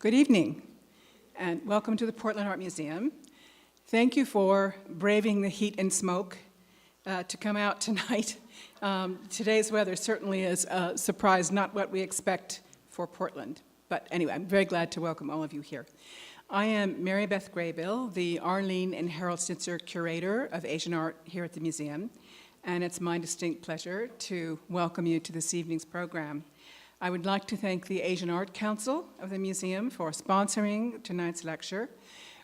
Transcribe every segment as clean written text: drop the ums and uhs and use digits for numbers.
Good evening, and welcome to the Portland Art Museum. Thank you for braving the heat and smoke to come out tonight. Today's weather certainly is a surprise, not what we expect for Portland. But anyway, I'm very glad to welcome all of you here. I am Mary Beth Graybill, the Arlene and Harold Snitzer Curator of Asian Art here at the museum, and it's my distinct pleasure to welcome you to this evening's program. I would like to thank the Asian Art Council of the museum for sponsoring tonight's lecture,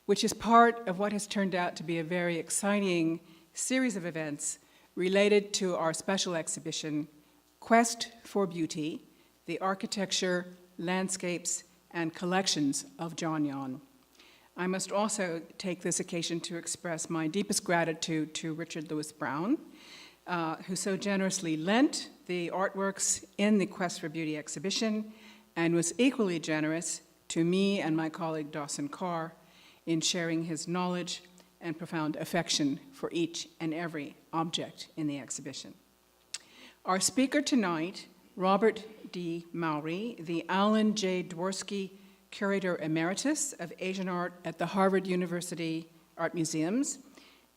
which is part of what has turned out to be a very exciting series of events related to our special exhibition, Quest for Beauty, the Architecture, Landscapes, and Collections of Yeon. I must also take this occasion to express my deepest gratitude to Richard Lewis Brown, who so generously lent the artworks in the Quest for Beauty exhibition and was equally generous to me and my colleague Dawson Carr in sharing his knowledge and profound affection for each and every object in the exhibition. Our speaker tonight, Robert D. Mowry, the Alan J. Dworsky Curator Emeritus of Asian Art at the Harvard University Art Museums,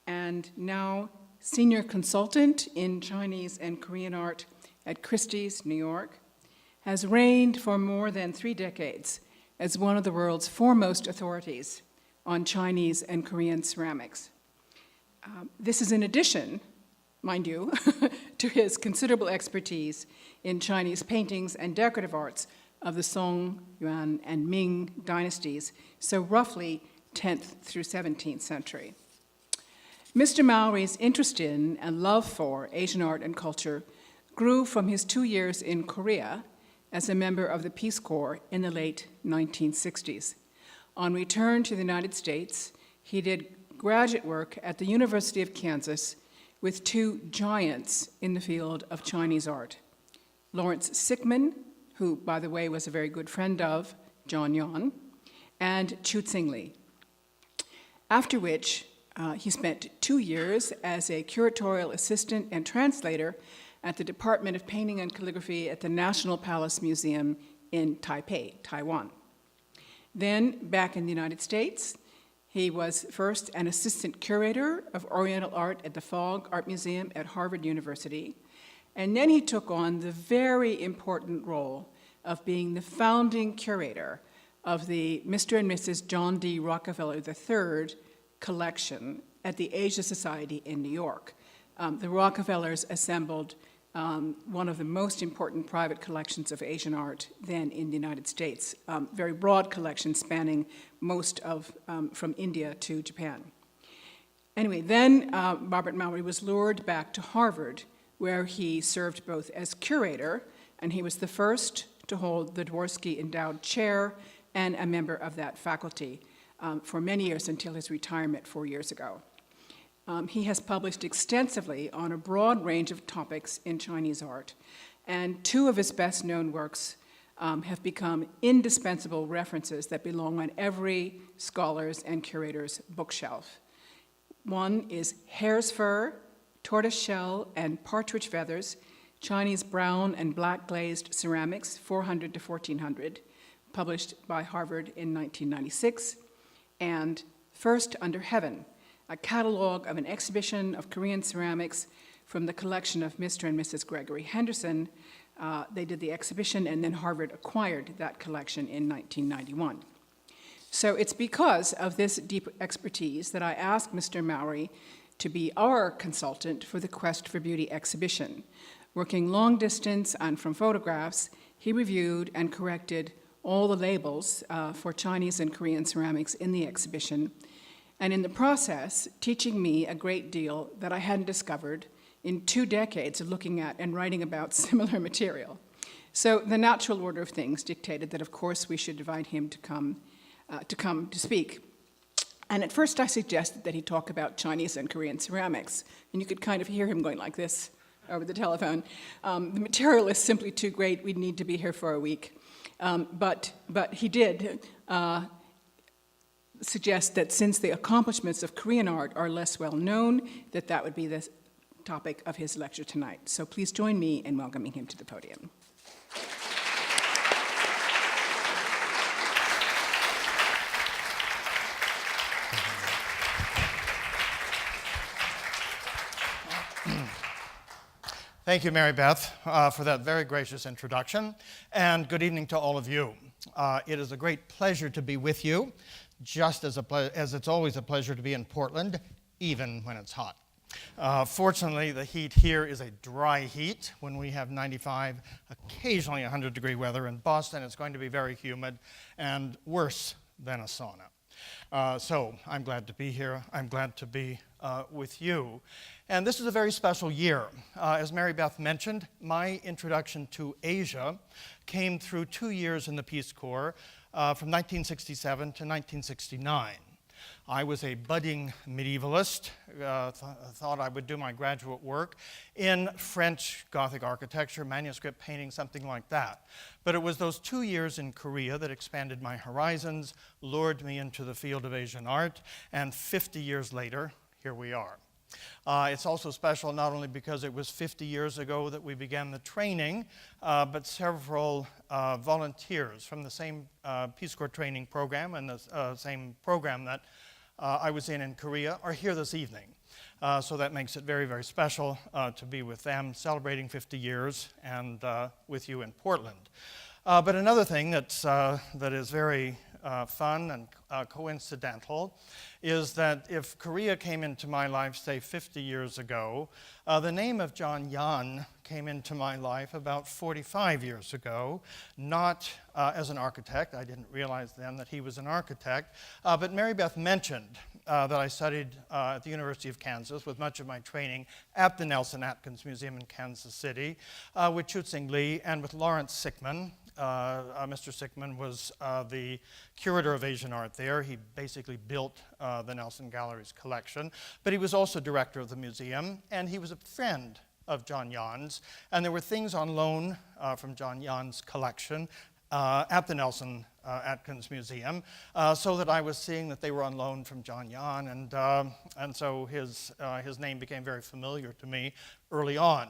and now Senior Consultant in Chinese and Korean Art at Christie's, New York, has reigned for more than 3 decades as one of the world's foremost authorities on Chinese and Korean ceramics. This is in addition, mind you, to his considerable expertise in Chinese paintings and decorative arts of the Song, Yuan, and Ming dynasties, so roughly 10th through 17th century. Mr. Mowry's interest in and love for Asian art and culture grew from his 2 years in Korea as a member of the Peace Corps in the late 1960s. On return to the United States, he did graduate work at the University of Kansas with 2 giants in the field of Chinese art, Lawrence Sickman, who, by the way, was a very good friend of John Yeon, and Chu Tsing-Lee. After which, he spent 2 years as a curatorial assistant and translator at the Department of Painting and Calligraphy at the National Palace Museum in Taipei, Taiwan. Then, back in the United States, he was first an assistant curator of Oriental art at the Fogg Art Museum at Harvard University, and then he took on the very important role of being the founding curator of the Mr. and Mrs. John D. Rockefeller III collection at the Asia Society in New York. The Rockefellers assembled one of the most important private collections of Asian art then in the United States, very broad collection spanning most of, from India to Japan. Anyway, then Robert Mowry was lured back to Harvard, where he served both as curator, and he was the first to hold the Dworsky Endowed Chair and a member of that faculty for many years until his retirement 4 years ago. He has published extensively on a broad range of topics in Chinese art, and 2 of his best-known works have become indispensable references that belong on every scholar's and curator's bookshelf. One is Hare's Fur, Tortoise Shell, and Partridge Feathers, Chinese Brown and Black Glazed Ceramics, 400 to 1400, published by Harvard in 1996, and First Under Heaven, a catalog of an exhibition of Korean ceramics from the collection of Mr. and Mrs. Gregory Henderson. They did the exhibition, and then Harvard acquired that collection in 1991. So it's because of this deep expertise that I asked Mr. Mowry to be our consultant for the Quest for Beauty exhibition. Working long distance and from photographs, he reviewed and corrected all the labels for Chinese and Korean ceramics in the exhibition, and in the process, teaching me a great deal that I hadn't discovered in 2 decades of looking at and writing about similar material. So the natural order of things dictated that, of course, we should invite him to come to speak. And at first I suggested that he talk about Chinese and Korean ceramics, and you could kind of hear him going like this over the telephone. The material is simply too great, we'd need to be here for a week. But he did suggest that since the accomplishments of Korean art are less well known, that would be the topic of his lecture tonight. So please join me in welcoming him to the podium. Thank you, Mary Beth, for that very gracious introduction, and good evening to all of you. It is a great pleasure to be with you, just as it's always a pleasure to be in Portland, even when it's hot. Fortunately, the heat here is a dry heat. When we have 95, occasionally 100-degree weather in Boston, it's going to be very humid and worse than a sauna. So I'm glad to be here. I'm glad to be with you. And this is a very special year. As Mary Beth mentioned, my introduction to Asia came through 2 years in the Peace Corps from 1967 to 1969. I was a budding medievalist, thought I would do my graduate work in French Gothic architecture, manuscript painting, something like that. But it was those 2 years in Korea that expanded my horizons, lured me into the field of Asian art, and 50 years later, here we are. It's also special not only because it was 50 years ago that we began the training, but several volunteers from the same Peace Corps training program and the same program that I was in Korea are here this evening. So that makes it very, very special to be with them, celebrating 50 years, and with you in Portland. But another thing that is very fun and coincidental is that if Korea came into my life, say, 50 years ago, the name of John Yeon came into my life about 45 years ago, not as an architect. I didn't realize then that he was an architect. But Mary Beth mentioned that I studied at the University of Kansas with much of my training at the Nelson Atkins Museum in Kansas City with Chosun Lee and with Lawrence Sickman. Mr. Sickman was the curator of Asian art there. He basically built the Nelson Gallery's collection, but he was also director of the museum, and he was a friend of John Yeon's, and there were things on loan from John Yeon's collection at the Nelson Atkins Museum, so that I was seeing that they were on loan from John Yeon, and so his name became very familiar to me early on.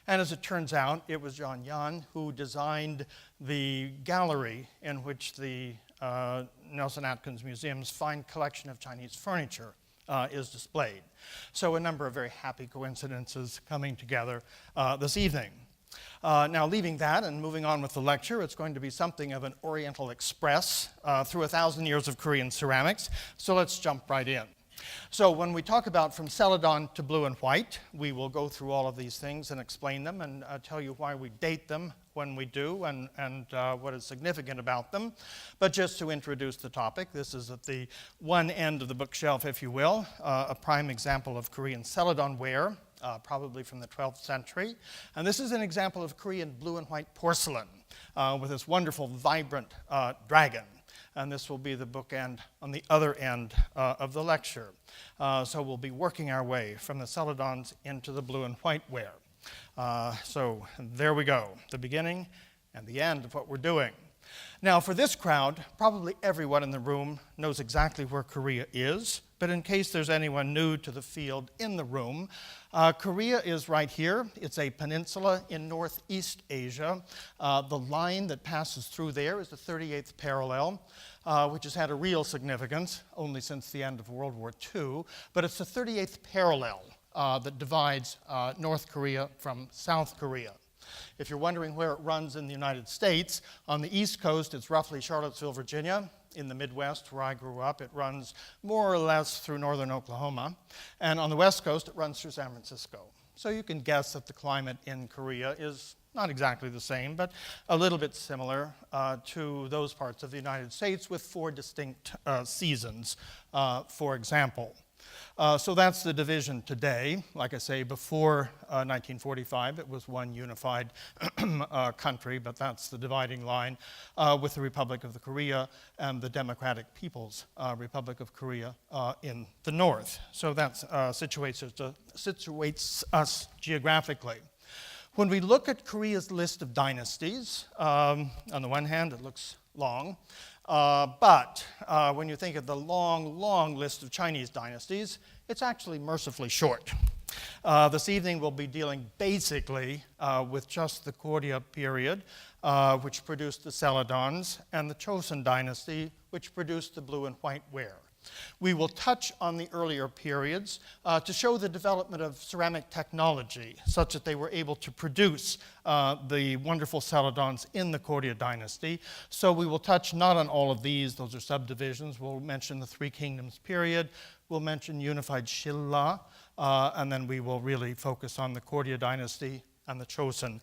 And as it turns out, it was John Yeon who designed the gallery in which the Nelson Atkins Museum's fine collection of Chinese furniture is displayed. So a number of very happy coincidences coming together this evening. Now, leaving that and moving on with the lecture, it's going to be something of an Oriental Express through 1,000 years of Korean ceramics. So let's jump right in. So when we talk about from Celadon to blue and white, we will go through all of these things and explain them and tell you why we date them when we do and what is significant about them. But just to introduce the topic, this is at the one end of the bookshelf, if you will, a prime example of Korean Celadon ware, probably from the 12th century. And this is an example of Korean blue and white porcelain with this wonderful, vibrant dragon. And this will be the bookend on the other end of the lecture. So we'll be working our way from the celadons into the blue and white ware. So there we go, the beginning and the end of what we're doing. Now for this crowd, probably everyone in the room knows exactly where Korea is, but in case there's anyone new to the field in the room, Korea is right here. It's a peninsula in Northeast Asia. The line that passes through there is the 38th parallel, which has had a real significance only since the end of World War II, but it's the 38th parallel that divides North Korea from South Korea. If you're wondering where it runs in the United States, on the East Coast, it's roughly Charlottesville, Virginia. In the Midwest, where I grew up, it runs more or less through northern Oklahoma. And on the West Coast, it runs through San Francisco. So you can guess that the climate in Korea is not exactly the same, but a little bit similar to those parts of the United States with 4 distinct seasons, for example. So that's the division today. Like I say, before 1945, it was one unified country, but that's the dividing line with the Republic of Korea and the Democratic People's Republic of Korea in the north. So that situates us geographically. When we look at Korea's list of dynasties, on the one hand, it looks long. But when you think of the long, long list of Chinese dynasties, it's actually mercifully short. This evening we'll be dealing basically with just the Koryo period, which produced the Celadons, and the Chosun dynasty, which produced the blue and white ware. We will touch on the earlier periods to show the development of ceramic technology, such that they were able to produce the wonderful celadons in the Koryo dynasty. So we will touch not on all of these, those are subdivisions. We'll mention the Three Kingdoms period. We'll mention unified Silla, and then we will really focus on the Koryo dynasty and the Chosun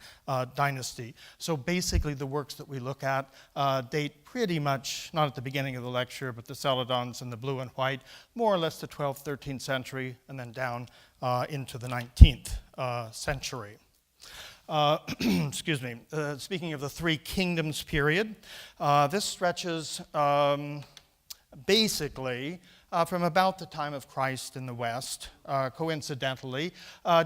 dynasty. So basically the works that we look at date pretty much, not at the beginning of the lecture, but the celadons in the blue and white, more or less the 12th, 13th century, and then down into the 19th century. Excuse me. Speaking of the Three Kingdoms period, this stretches basically from about the time of Christ in the West, coincidentally,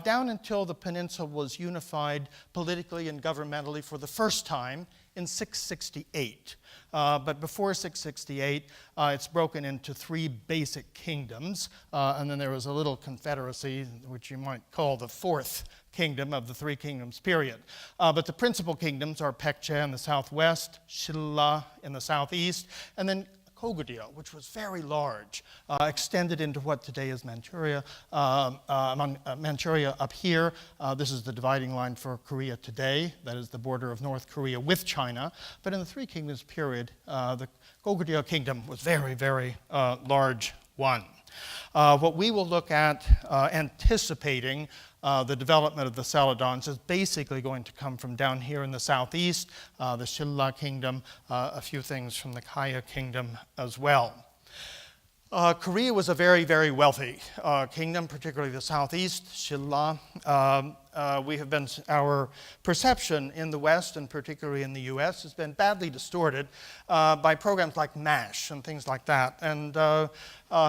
down until the peninsula was unified politically and governmentally for the first time in 668. But before 668, it's broken into three basic kingdoms, and then there was a little confederacy, which you might call the fourth kingdom of the Three Kingdoms period. But the principal kingdoms are Paekje in the southwest, Silla in the southeast, and then Goryeo, which was very large, extended into what today is Manchuria. Manchuria up here, this is the dividing line for Korea today. That is the border of North Korea with China. But in the Three Kingdoms period, the Goryeo kingdom was very, very large one. What we will look at anticipating the development of the celadons is basically going to come from down here in the southeast, the Silla kingdom, a few things from the Kaya kingdom as well. Korea was a very, very wealthy kingdom, particularly the southeast, Silla. Our perception in the West, and particularly in the US, has been badly distorted by programs like MASH and things like that, and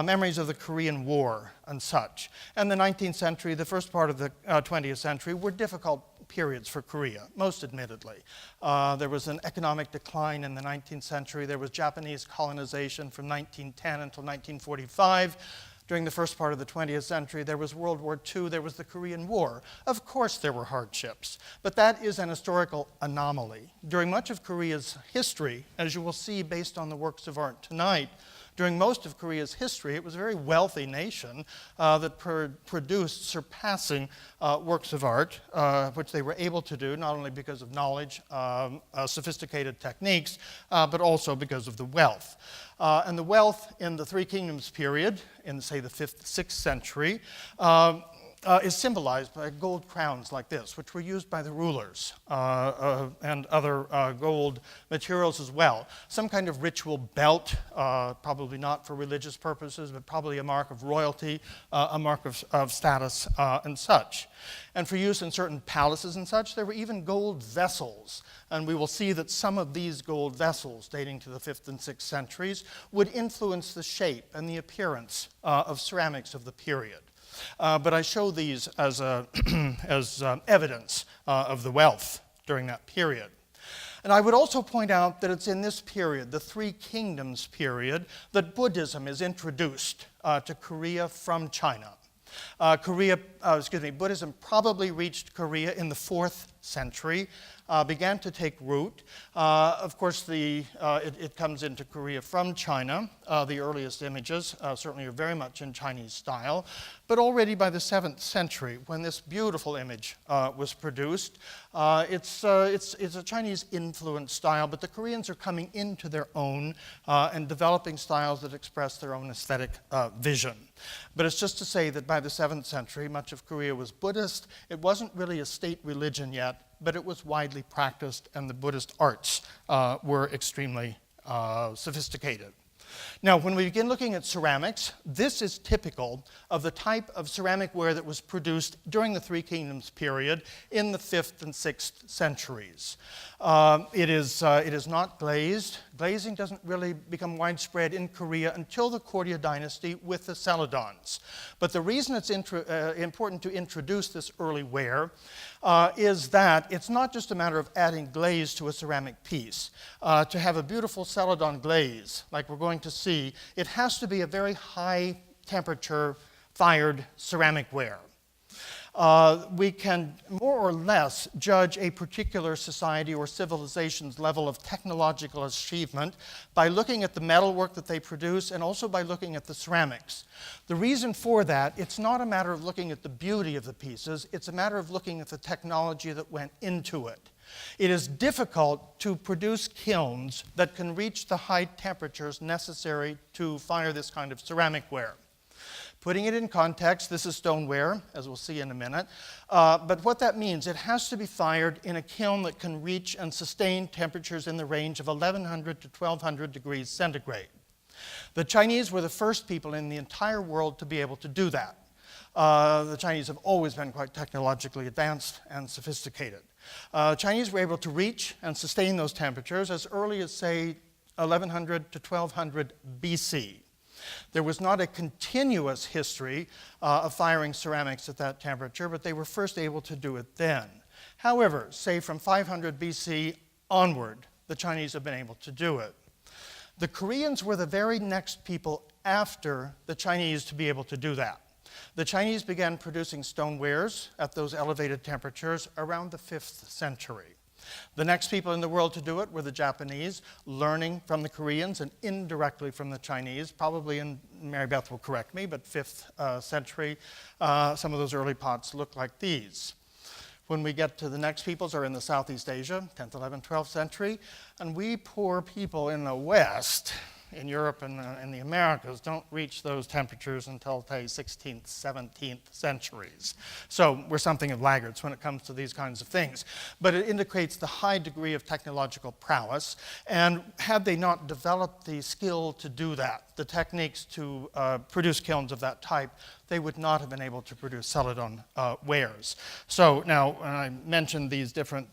memories of the Korean War and such. And the 19th century, the first part of the 20th century, were difficult periods for Korea, most admittedly. There was an economic decline in the 19th century. There was Japanese colonization from 1910 until 1945. During the first part of the 20th century, there was World War II, there was the Korean War. Of course there were hardships, but that is an historical anomaly. During much of Korea's history, as you will see based on the works of art tonight, during most of Korea's history, it was a very wealthy nation that produced surpassing works of art, which they were able to do not only because of knowledge, sophisticated techniques, but also because of the wealth. And the wealth in the Three Kingdoms period, in, say, the 5th, 6th century, is symbolized by gold crowns like this, which were used by the rulers and other gold materials as well. Some kind of ritual belt, probably not for religious purposes, but probably a mark of royalty, a mark of status and such. And for use in certain palaces and such, there were even gold vessels. And we will see that some of these gold vessels, dating to the 5th and 6th centuries, would influence the shape and the appearance of ceramics of the period. But I show these as evidence of the wealth during that period. And I would also point out that it's in this period, the Three Kingdoms period, that Buddhism is introduced to Korea from China. Buddhism probably reached Korea in the 4th century, began to take root. Of course, it comes into Korea from China. The earliest images certainly are very much in Chinese style. But already by the 7th century, when this beautiful image was produced, it's a Chinese influence style, but the Koreans are coming into their own and developing styles that express their own aesthetic vision. But it's just to say that by the 7th century, much of Korea was Buddhist. It wasn't really a state religion yet, but it was widely practiced, and the Buddhist arts were extremely sophisticated. Now, when we begin looking at ceramics, this is typical of the type of ceramic ware that was produced during the Three Kingdoms period in the 5th and 6th centuries. It is not glazed. Glazing doesn't really become widespread in Korea until the Koryo dynasty with the celadons. But the reason it's important to introduce this early ware is that it's not just a matter of adding glaze to a ceramic piece. To have a beautiful celadon glaze, like we're going to see, it has to be a very high temperature fired ceramic ware. we can more or less judge a particular society or civilization's level of technological achievement by looking at the metalwork that they produce and also by looking at the ceramics. The reason for that, it's not a matter of looking at the beauty of the pieces, it's a matter of looking at the technology that went into it. It is difficult to produce kilns that can reach the high temperatures necessary to fire this kind of ceramic ware. Putting it in context, this is stoneware, as we'll see in a minute. But what that means, it has to be fired in a kiln that can reach and sustain temperatures in the range of 1100 to 1200 degrees centigrade. The Chinese were the first people in the entire world to be able to do that. The Chinese have always been quite technologically advanced and sophisticated. Chinese were able to reach and sustain those temperatures as early as, say, 1100 to 1200 BC. There was not a continuous history of firing ceramics at that temperature, but they were first able to do it then. However, say from 500 BC onward, the Chinese have been able to do it. The Koreans were the very next people after the Chinese to be able to do that. The Chinese began producing stonewares at those elevated temperatures around the 5th century. The next people in the world to do it were the Japanese, learning from the Koreans and indirectly from the Chinese, probably in, Mary Beth will correct me, but 5th century. Some of those early pots look like these. When we get to the next peoples are in the Southeast Asia, 10th, 11th, 12th century, and we poor people in the West, in Europe and in the Americas, don't reach those temperatures until, say, 16th, 17th centuries. So we're something of laggards when it comes to these kinds of things. But it indicates the high degree of technological prowess, and had they not developed the skill to do that, the techniques to produce kilns of that type, they would not have been able to produce Celadon wares. So now, when I mentioned these different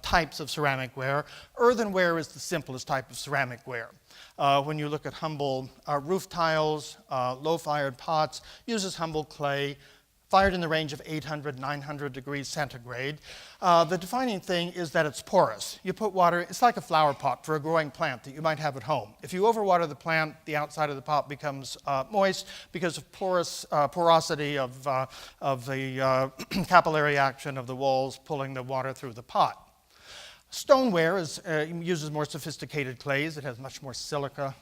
types of ceramic ware, earthenware is the simplest type of ceramic ware. When you look at humble roof tiles, low-fired pots, uses humble clay, fired in the range of 800, 900 degrees centigrade. The defining thing is that it's porous. You put water, it's like a flower pot for a growing plant that you might have at home. If you overwater the plant, the outside of the pot becomes moist because of porosity of the capillary action of the walls pulling the water through the pot. Stoneware uses more sophisticated clays. It has much more silica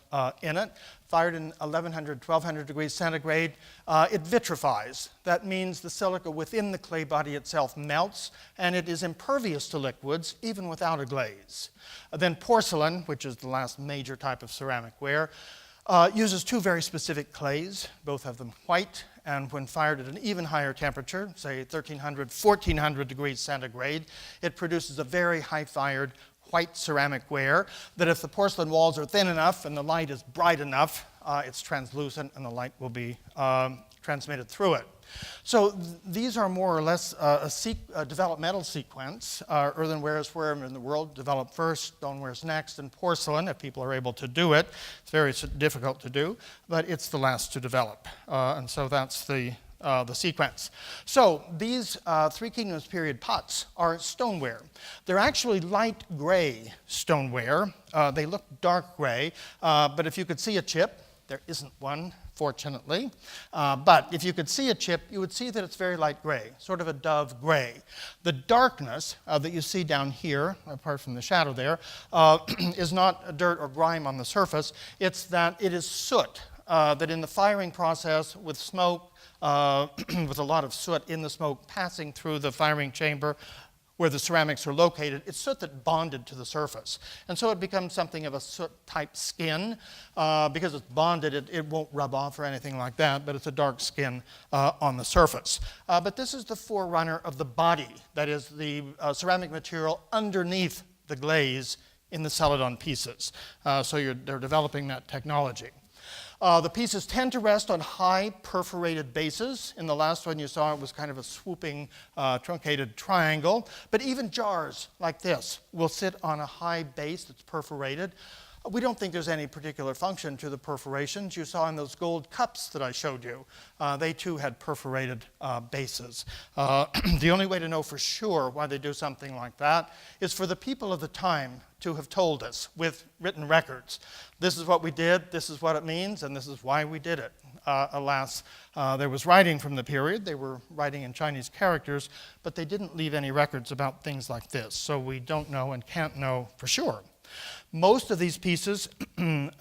in it. Fired in 1100, 1200 degrees centigrade, it vitrifies. That means the silica within the clay body itself melts, and it is impervious to liquids, even without a glaze. Then porcelain, which is the last major type of ceramic ware, uses two very specific clays. Both of them white, and when fired at an even higher temperature, say 1300, 1400 degrees centigrade, it produces a very high-fired white ceramic ware that if the porcelain walls are thin enough and the light is bright enough, it's translucent and the light will be transmitted through it. So these are more or less a developmental sequence. Earthenware is where in the world developed first, stoneware is next, and porcelain, if people are able to do it. It's very difficult to do, but it's the last to develop. And so that's the sequence. So these Three Kingdoms period pots are stoneware. They're actually light gray stoneware. They look dark gray, but if you could see a chip, there isn't one, fortunately. But if you could see a chip, you would see that it's very light gray, sort of a dove gray. The darkness that you see down here, apart from the shadow there, is not dirt or grime on the surface. It's that it is soot, that in the firing process with smoke, with a lot of soot in the smoke passing through the firing chamber, where the ceramics are located, it's soot that bonded to the surface. And so it becomes something of a soot-type skin. Because it's bonded, it won't rub off or anything like that, but it's a dark skin on the surface. But this is the forerunner of the body, that is the ceramic material underneath the glaze in the Celadon pieces. So they're developing that technology. The pieces tend to rest on high perforated bases. In the last one you saw, it was kind of a swooping, truncated triangle. But even jars like this will sit on a high base that's perforated. We don't think there's any particular function to the perforations. You saw in those gold cups that I showed you. They too had perforated bases. The only way to know for sure why they do something like that is for the people of the time to have told us with written records. This is what we did, this is what it means, and this is why we did it. Alas, there was writing from the period. They were writing in Chinese characters, but they didn't leave any records about things like this, so we don't know and can't know for sure. Most of these pieces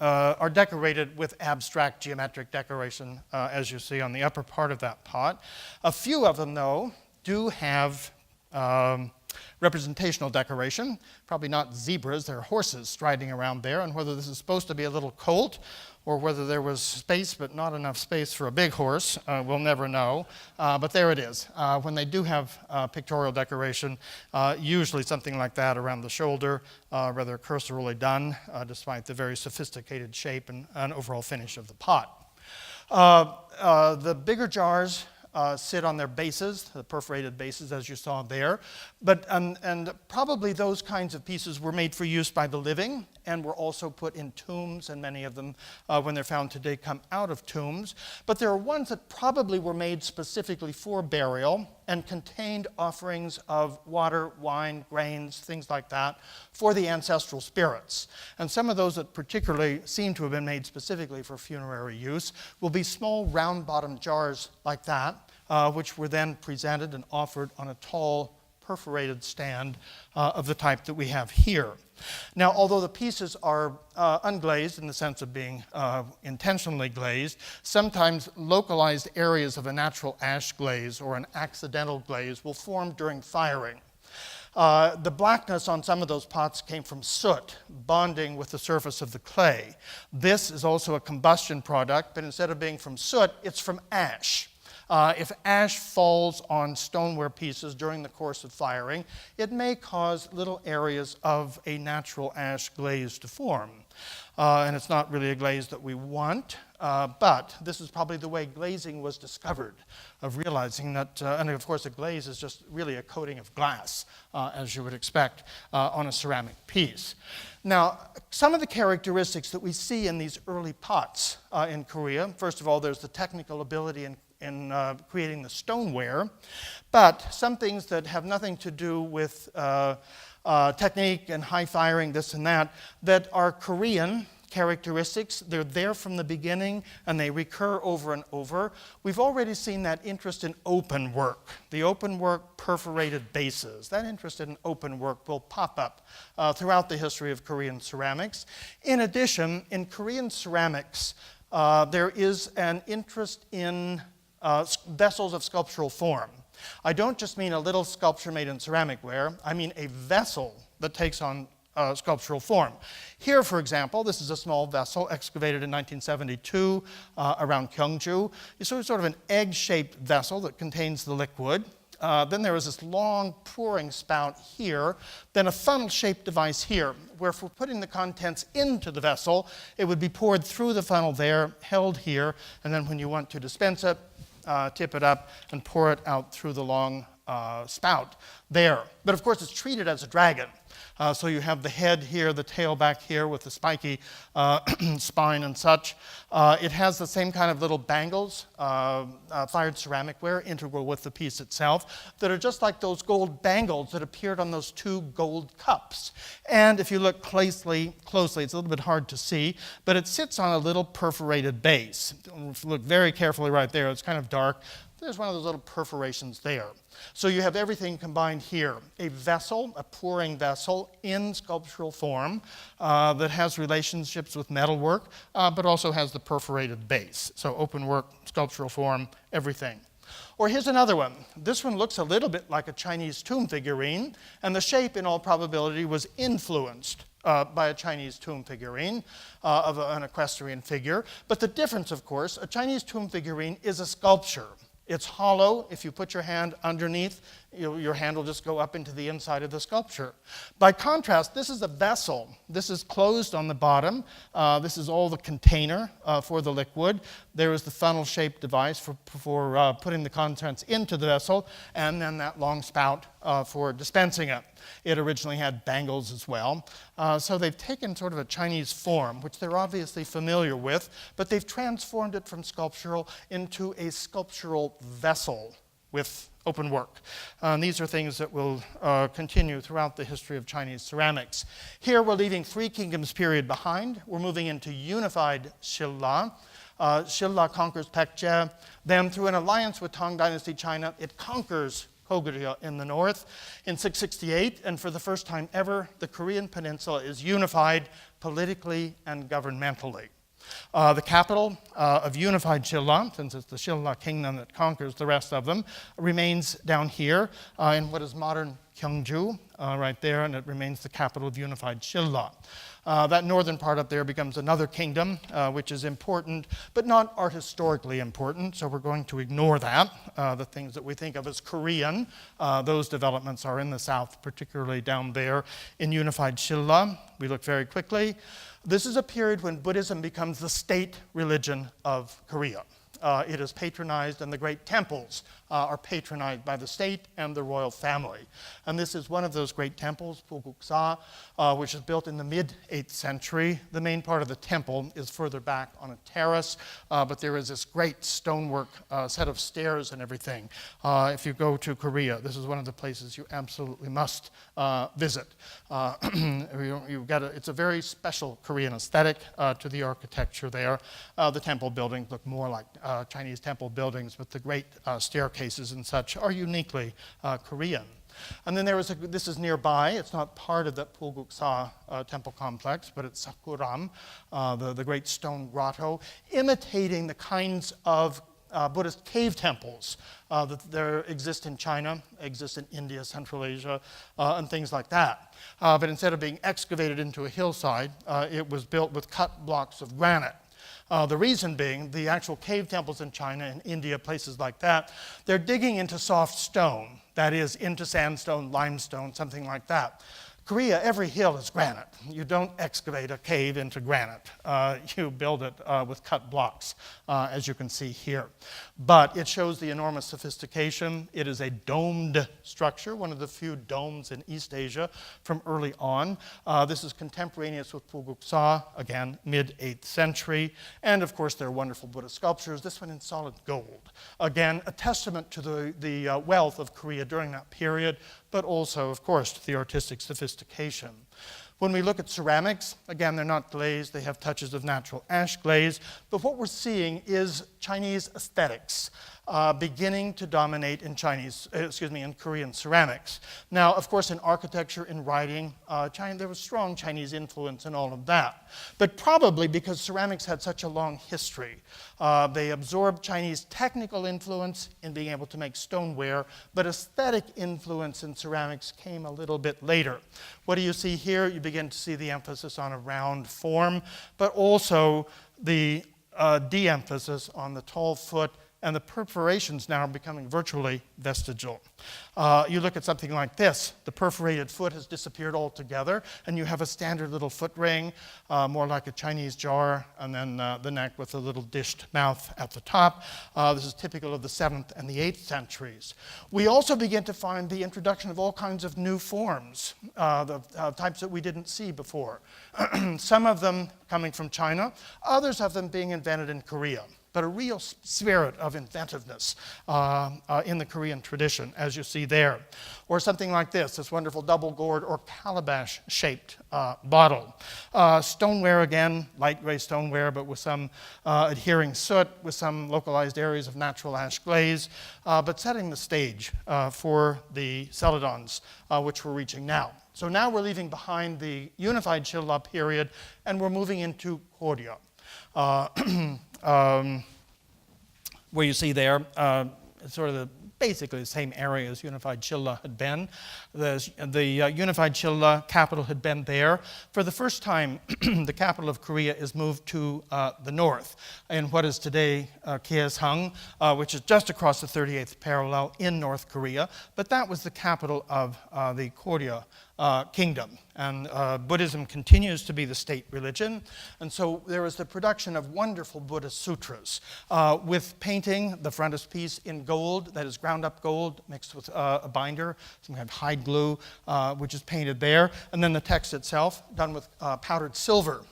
are decorated with abstract geometric decoration, as you see on the upper part of that pot. A few of them, though, do have representational decoration, probably not zebras, they're horses striding around there, and whether this is supposed to be a little colt or whether there was space but not enough space for a big horse, we'll never know, but there it is. When they do have pictorial decoration, usually something like that around the shoulder, rather cursorily done, despite the very sophisticated shape and overall finish of the pot. The bigger jars sit on their bases, the perforated bases as you saw there. But, and probably those kinds of pieces were made for use by the living and were also put in tombs, and many of them, when they're found today, come out of tombs. But there are ones that probably were made specifically for burial and contained offerings of water, wine, grains, things like that, for the ancestral spirits. And some of those that particularly seem to have been made specifically for funerary use will be small round-bottomed jars like that, which were then presented and offered on a tall perforated stand of the type that we have here. Now, although the pieces are unglazed in the sense of being intentionally glazed, sometimes localized areas of a natural ash glaze or an accidental glaze will form during firing. The blackness on some of those pots came from soot bonding with the surface of the clay. This is also a combustion product, but instead of being from soot, it's from ash. If ash falls on stoneware pieces during the course of firing, it may cause little areas of a natural ash glaze to form. And it's not really a glaze that we want, but this is probably the way glazing was discovered, of realizing that, and of course a glaze is just really a coating of glass, as you would expect on a ceramic piece. Now, some of the characteristics that we see in these early pots in Korea, first of all, there's the technical ability in creating the stoneware, but some things that have nothing to do with technique and high firing, this and that are Korean characteristics. They're there from the beginning and they recur over and over. We've already seen that interest in open work, the open work perforated bases. That interest in open work will pop up throughout the history of Korean ceramics. In addition, in Korean ceramics, there is an interest in vessels of sculptural form. I don't just mean a little sculpture made in ceramic ware, I mean a vessel that takes on sculptural form. Here, for example, this is a small vessel excavated in 1972 around Gyeongju. It's sort of an egg-shaped vessel that contains the liquid. Then there is this long pouring spout here, then a funnel-shaped device here, where if we're putting the contents into the vessel, it would be poured through the funnel there, held here, and then when you want to dispense it, tip it up and pour it out through the long spout there. But of course it's treated as a dragon. So you have the head here, the tail back here with the spiky spine and such. It has the same kind of little bangles, fired ceramic ware, integral with the piece itself, that are just like those gold bangles that appeared on those two gold cups. And if you look closely, it's a little bit hard to see, but it sits on a little perforated base. If you look very carefully right there, it's kind of dark. There's one of those little perforations there. So you have everything combined here. A vessel, a pouring vessel in sculptural form that has relationships with metalwork, but also has the perforated base. So open work, sculptural form, everything. Or here's another one. This one looks a little bit like a Chinese tomb figurine, and the shape in all probability was influenced by a Chinese tomb figurine of an equestrian figure. But the difference, of course, a Chinese tomb figurine is a sculpture. It's hollow. If you put your hand underneath, your hand will just go up into the inside of the sculpture. By contrast, this is a vessel. This is closed on the bottom. This is all the container for the liquid. There is the funnel-shaped device for putting the contents into the vessel, and then that long spout for dispensing it. It originally had bangles as well. So they've taken sort of a Chinese form, which they're obviously familiar with, but they've transformed it from sculptural into a sculptural vessel with open work. And these are things that will continue throughout the history of Chinese ceramics. Here we're leaving Three Kingdoms period behind. We're moving into unified Silla. Silla conquers Baekje. Then through an alliance with Tang Dynasty China, it conquers Goryeo in the north in 668. And for the first time ever, the Korean peninsula is unified politically and governmentally. The capital of unified Silla, since it's the Silla kingdom that conquers the rest of them, remains down here in what is modern Gyeongju, right there, and it remains the capital of unified Silla. That northern part up there becomes another kingdom, which is important, but not art historically important, so we're going to ignore that. The things that we think of as Korean, those developments are in the south, particularly down there in unified Silla. We look very quickly. This is a period when Buddhism becomes the state religion of Korea. It is patronized, and the great temples are patronized by the state and the royal family. And this is one of those great temples, Pulguksa, which is built in the mid-8th century. The main part of the temple is further back on a terrace, but there is this great stonework set of stairs and everything. If you go to Korea, this is one of the places you absolutely must visit. It's a very special Korean aesthetic to the architecture there. The temple buildings look more like Chinese temple buildings, but the great staircases and such are uniquely Korean. And then this is nearby. It's not part of the Pulguksa temple complex, but it's Sakuram, the great stone grotto, imitating the kinds of Buddhist cave temples that there exist in China, exist in India, Central Asia, and things like that. But instead of being excavated into a hillside, it was built with cut blocks of granite. The reason being, the actual cave temples in China and India, places like that, they're digging into soft stone, that is, into sandstone, limestone, something like that. Korea, every hill is granite. You don't excavate a cave into granite. You build it with cut blocks, as you can see here. But it shows the enormous sophistication. It is a domed structure, one of the few domes in East Asia from early on. This is contemporaneous with Pulguksa, again, mid-8th century. And of course, there are wonderful Buddhist sculptures, this one in solid gold. Again, a testament to the wealth of Korea during that period, but also, of course, to the artistic sophistication. When we look at ceramics, again, they're not glazed, they have touches of natural ash glaze, but what we're seeing is Chinese aesthetics beginning to dominate in in Korean ceramics. Now, of course, in architecture, in writing, there was strong Chinese influence in all of that. But probably because ceramics had such a long history, they absorbed Chinese technical influence in being able to make stoneware, but aesthetic influence in ceramics came a little bit later. What do you see here? You begin to see the emphasis on a round form, but also the de-emphasis on the tall foot, and the perforations now are becoming virtually vestigial. You look at something like this. The perforated foot has disappeared altogether, and you have a standard little foot ring, more like a Chinese jar, and then the neck with a little dished mouth at the top. This is typical of the 7th and the 8th centuries. We also begin to find the introduction of all kinds of new forms, the types that we didn't see before. Some of them coming from China, others of them being invented in Korea. But a real spirit of inventiveness in the Korean tradition, as you see there. Or something like this wonderful double gourd or calabash-shaped bottle. Stoneware again, light gray stoneware, but with some adhering soot, with some localized areas of natural ash glaze, but setting the stage for the celadons, which we're reaching now. So now we're leaving behind the unified Silla period, and we're moving into Koryo. Where you see there, sort of basically the same area as unified Silla had been. The unified Silla capital had been there. For the first time, the capital of Korea is moved to the north, in what is today Gyeongsang, which is just across the 38th parallel in North Korea. But that was the capital of the Koryo kingdom. And Buddhism continues to be the state religion. And so there is the production of wonderful Buddhist sutras with painting the frontispiece in gold, that is ground up gold mixed with a binder, some kind of hide glue, which is painted there. And then the text itself done with powdered silver.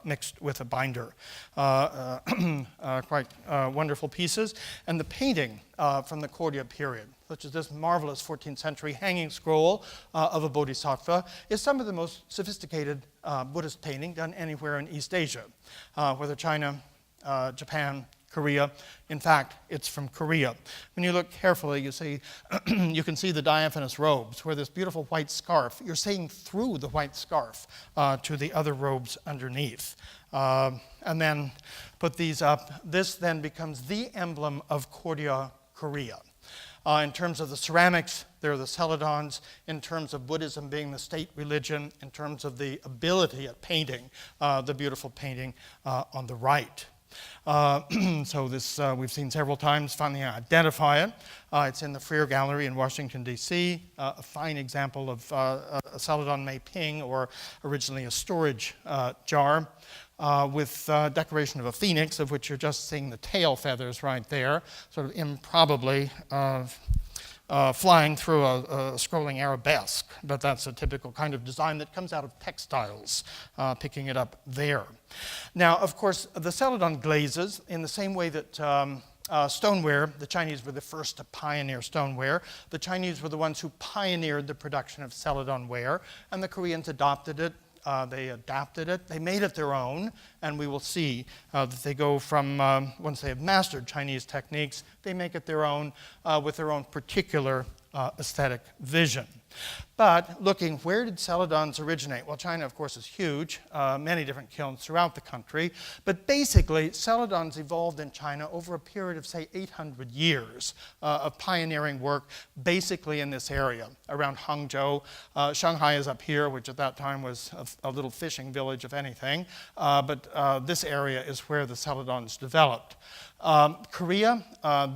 mixed with a binder. Quite wonderful pieces. And the painting from the Koryo period, such as this marvelous 14th century hanging scroll of a bodhisattva, is some of the most sophisticated Buddhist painting done anywhere in East Asia, whether China, Japan, Korea. In fact, it's from Korea. When you look carefully, you see, you can see the diaphanous robes, where this beautiful white scarf, you're seeing through the white scarf to the other robes underneath. And then put these up. This then becomes the emblem of Koryo, Korea. In terms of the ceramics, there are the celadons. In terms of Buddhism being the state religion, in terms of the ability at painting, the beautiful painting on the right. So this we've seen several times. Finally, identify it. It's in the Freer Gallery in Washington, D.C. A fine example of a celadon mei ping, or originally a storage jar, with decoration of a phoenix, of which you're just seeing the tail feathers right there, sort of improbably flying through a scrolling arabesque. But that's a typical kind of design that comes out of textiles, picking it up there. Now, of course, the celadon glazes, in the same way that stoneware, the Chinese were the first to pioneer stoneware. The Chinese were the ones who pioneered the production of celadon ware, and the Koreans adopted it. They adapted it, they made it their own, and we will see that they go from, once they have mastered Chinese techniques, they make it their own with their own particular aesthetic vision. But looking, where did celadons originate? Well, China, of course, is huge, many different kilns throughout the country, but basically, celadons evolved in China over a period of, say, 800 years of pioneering work, basically in this area, around Hangzhou. Shanghai is up here, which at that time was a little fishing village, if anything, but this area is where the celadons developed. Korea,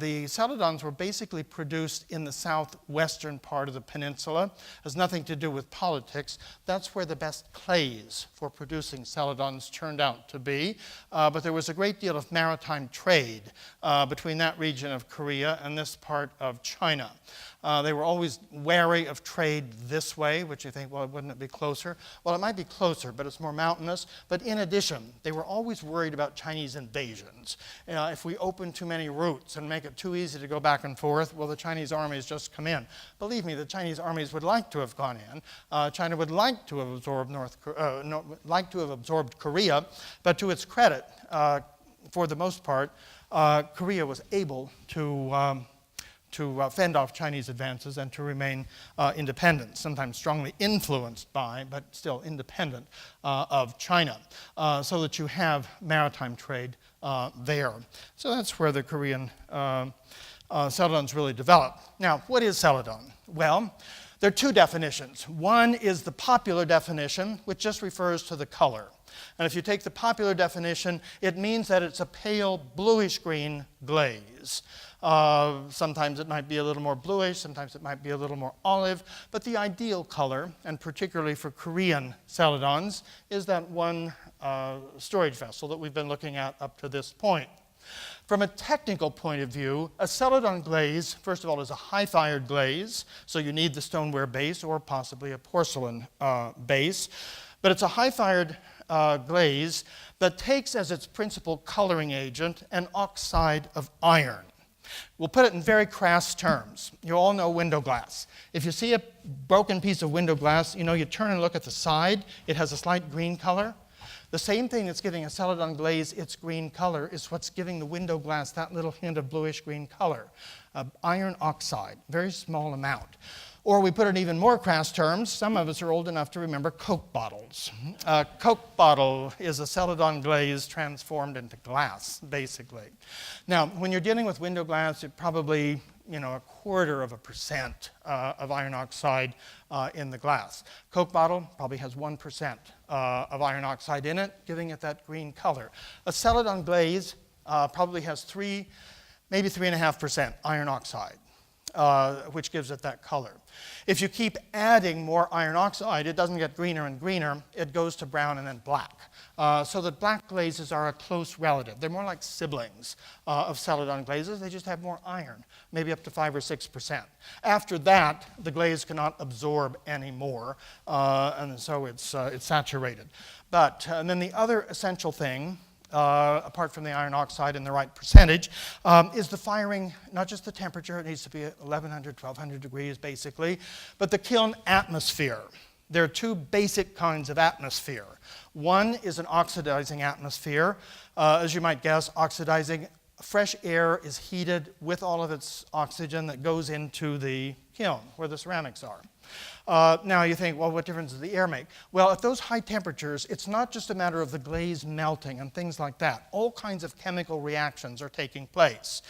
the celadons were basically produced in the southwestern part of the peninsula. Has nothing to do with politics. That's where the best clays for producing celadons turned out to be. But there was a great deal of maritime trade between that region of Korea and this part of China. They were always wary of trade this way, which you think, well, wouldn't it be closer? Well, it might be closer, but it's more mountainous. But in addition, they were always worried about Chinese invasions. If we open too many routes and make it too easy to go back and forth, well, the Chinese armies just come in. Believe me, the Chinese armies would like to have gone in. China would like to have absorbed Korea, but to its credit, for the most part, Korea was able to fend off Chinese advances and to remain independent, sometimes strongly influenced by, but still independent of China, so that you have maritime trade there. So that's where the Korean celadons really developed. Now, what is celadon? Well, there are two definitions. One is the popular definition, which just refers to the color. And if you take the popular definition, it means that it's a pale bluish-green glaze. Sometimes it might be a little more bluish, sometimes it might be a little more olive, but the ideal color, and particularly for Korean celadons, is that one storage vessel that we've been looking at up to this point. From a technical point of view, a celadon glaze, first of all, is a high-fired glaze, so you need the stoneware base or possibly a porcelain base. But it's a high-fired glaze that takes as its principal coloring agent an oxide of iron. We'll put it in very crass terms. You all know window glass. If you see a broken piece of window glass, you turn and look at the side. It has a slight green color. The same thing that's giving a celadon glaze its green color is what's giving the window glass that little hint of bluish-green color. Iron oxide, very small amount. Or we put it in even more crass terms. Some of us are old enough to remember Coke bottles. A Coke bottle is a celadon glaze transformed into glass, basically. Now, when you're dealing with window glass, it probably, 0.25% of iron oxide in the glass. Coke bottle probably has 1% of iron oxide in it, giving it that green color. A celadon glaze probably has 3, maybe 3.5% iron oxide, which gives it that color. If you keep adding more iron oxide, it doesn't get greener and greener. It goes to brown and then black. so that black glazes are a close relative. They're more like siblings of Celadon glazes. They just have more iron, maybe up to 5 or 6%. After that, the glaze cannot absorb anymore, and so it's saturated. But and then the other essential thing, apart from the iron oxide in the right percentage, is the firing, not just the temperature. It needs to be 1100, 1200 degrees basically, but the kiln atmosphere. There are two basic kinds of atmosphere. One is an oxidizing atmosphere. As you might guess, oxidizing, fresh air is heated with all of its oxygen that goes into the kiln where the ceramics are. Now you think, well, what difference does the air make? Well, at those high temperatures, it's not just a matter of the glaze melting and things like that. All kinds of chemical reactions are taking place.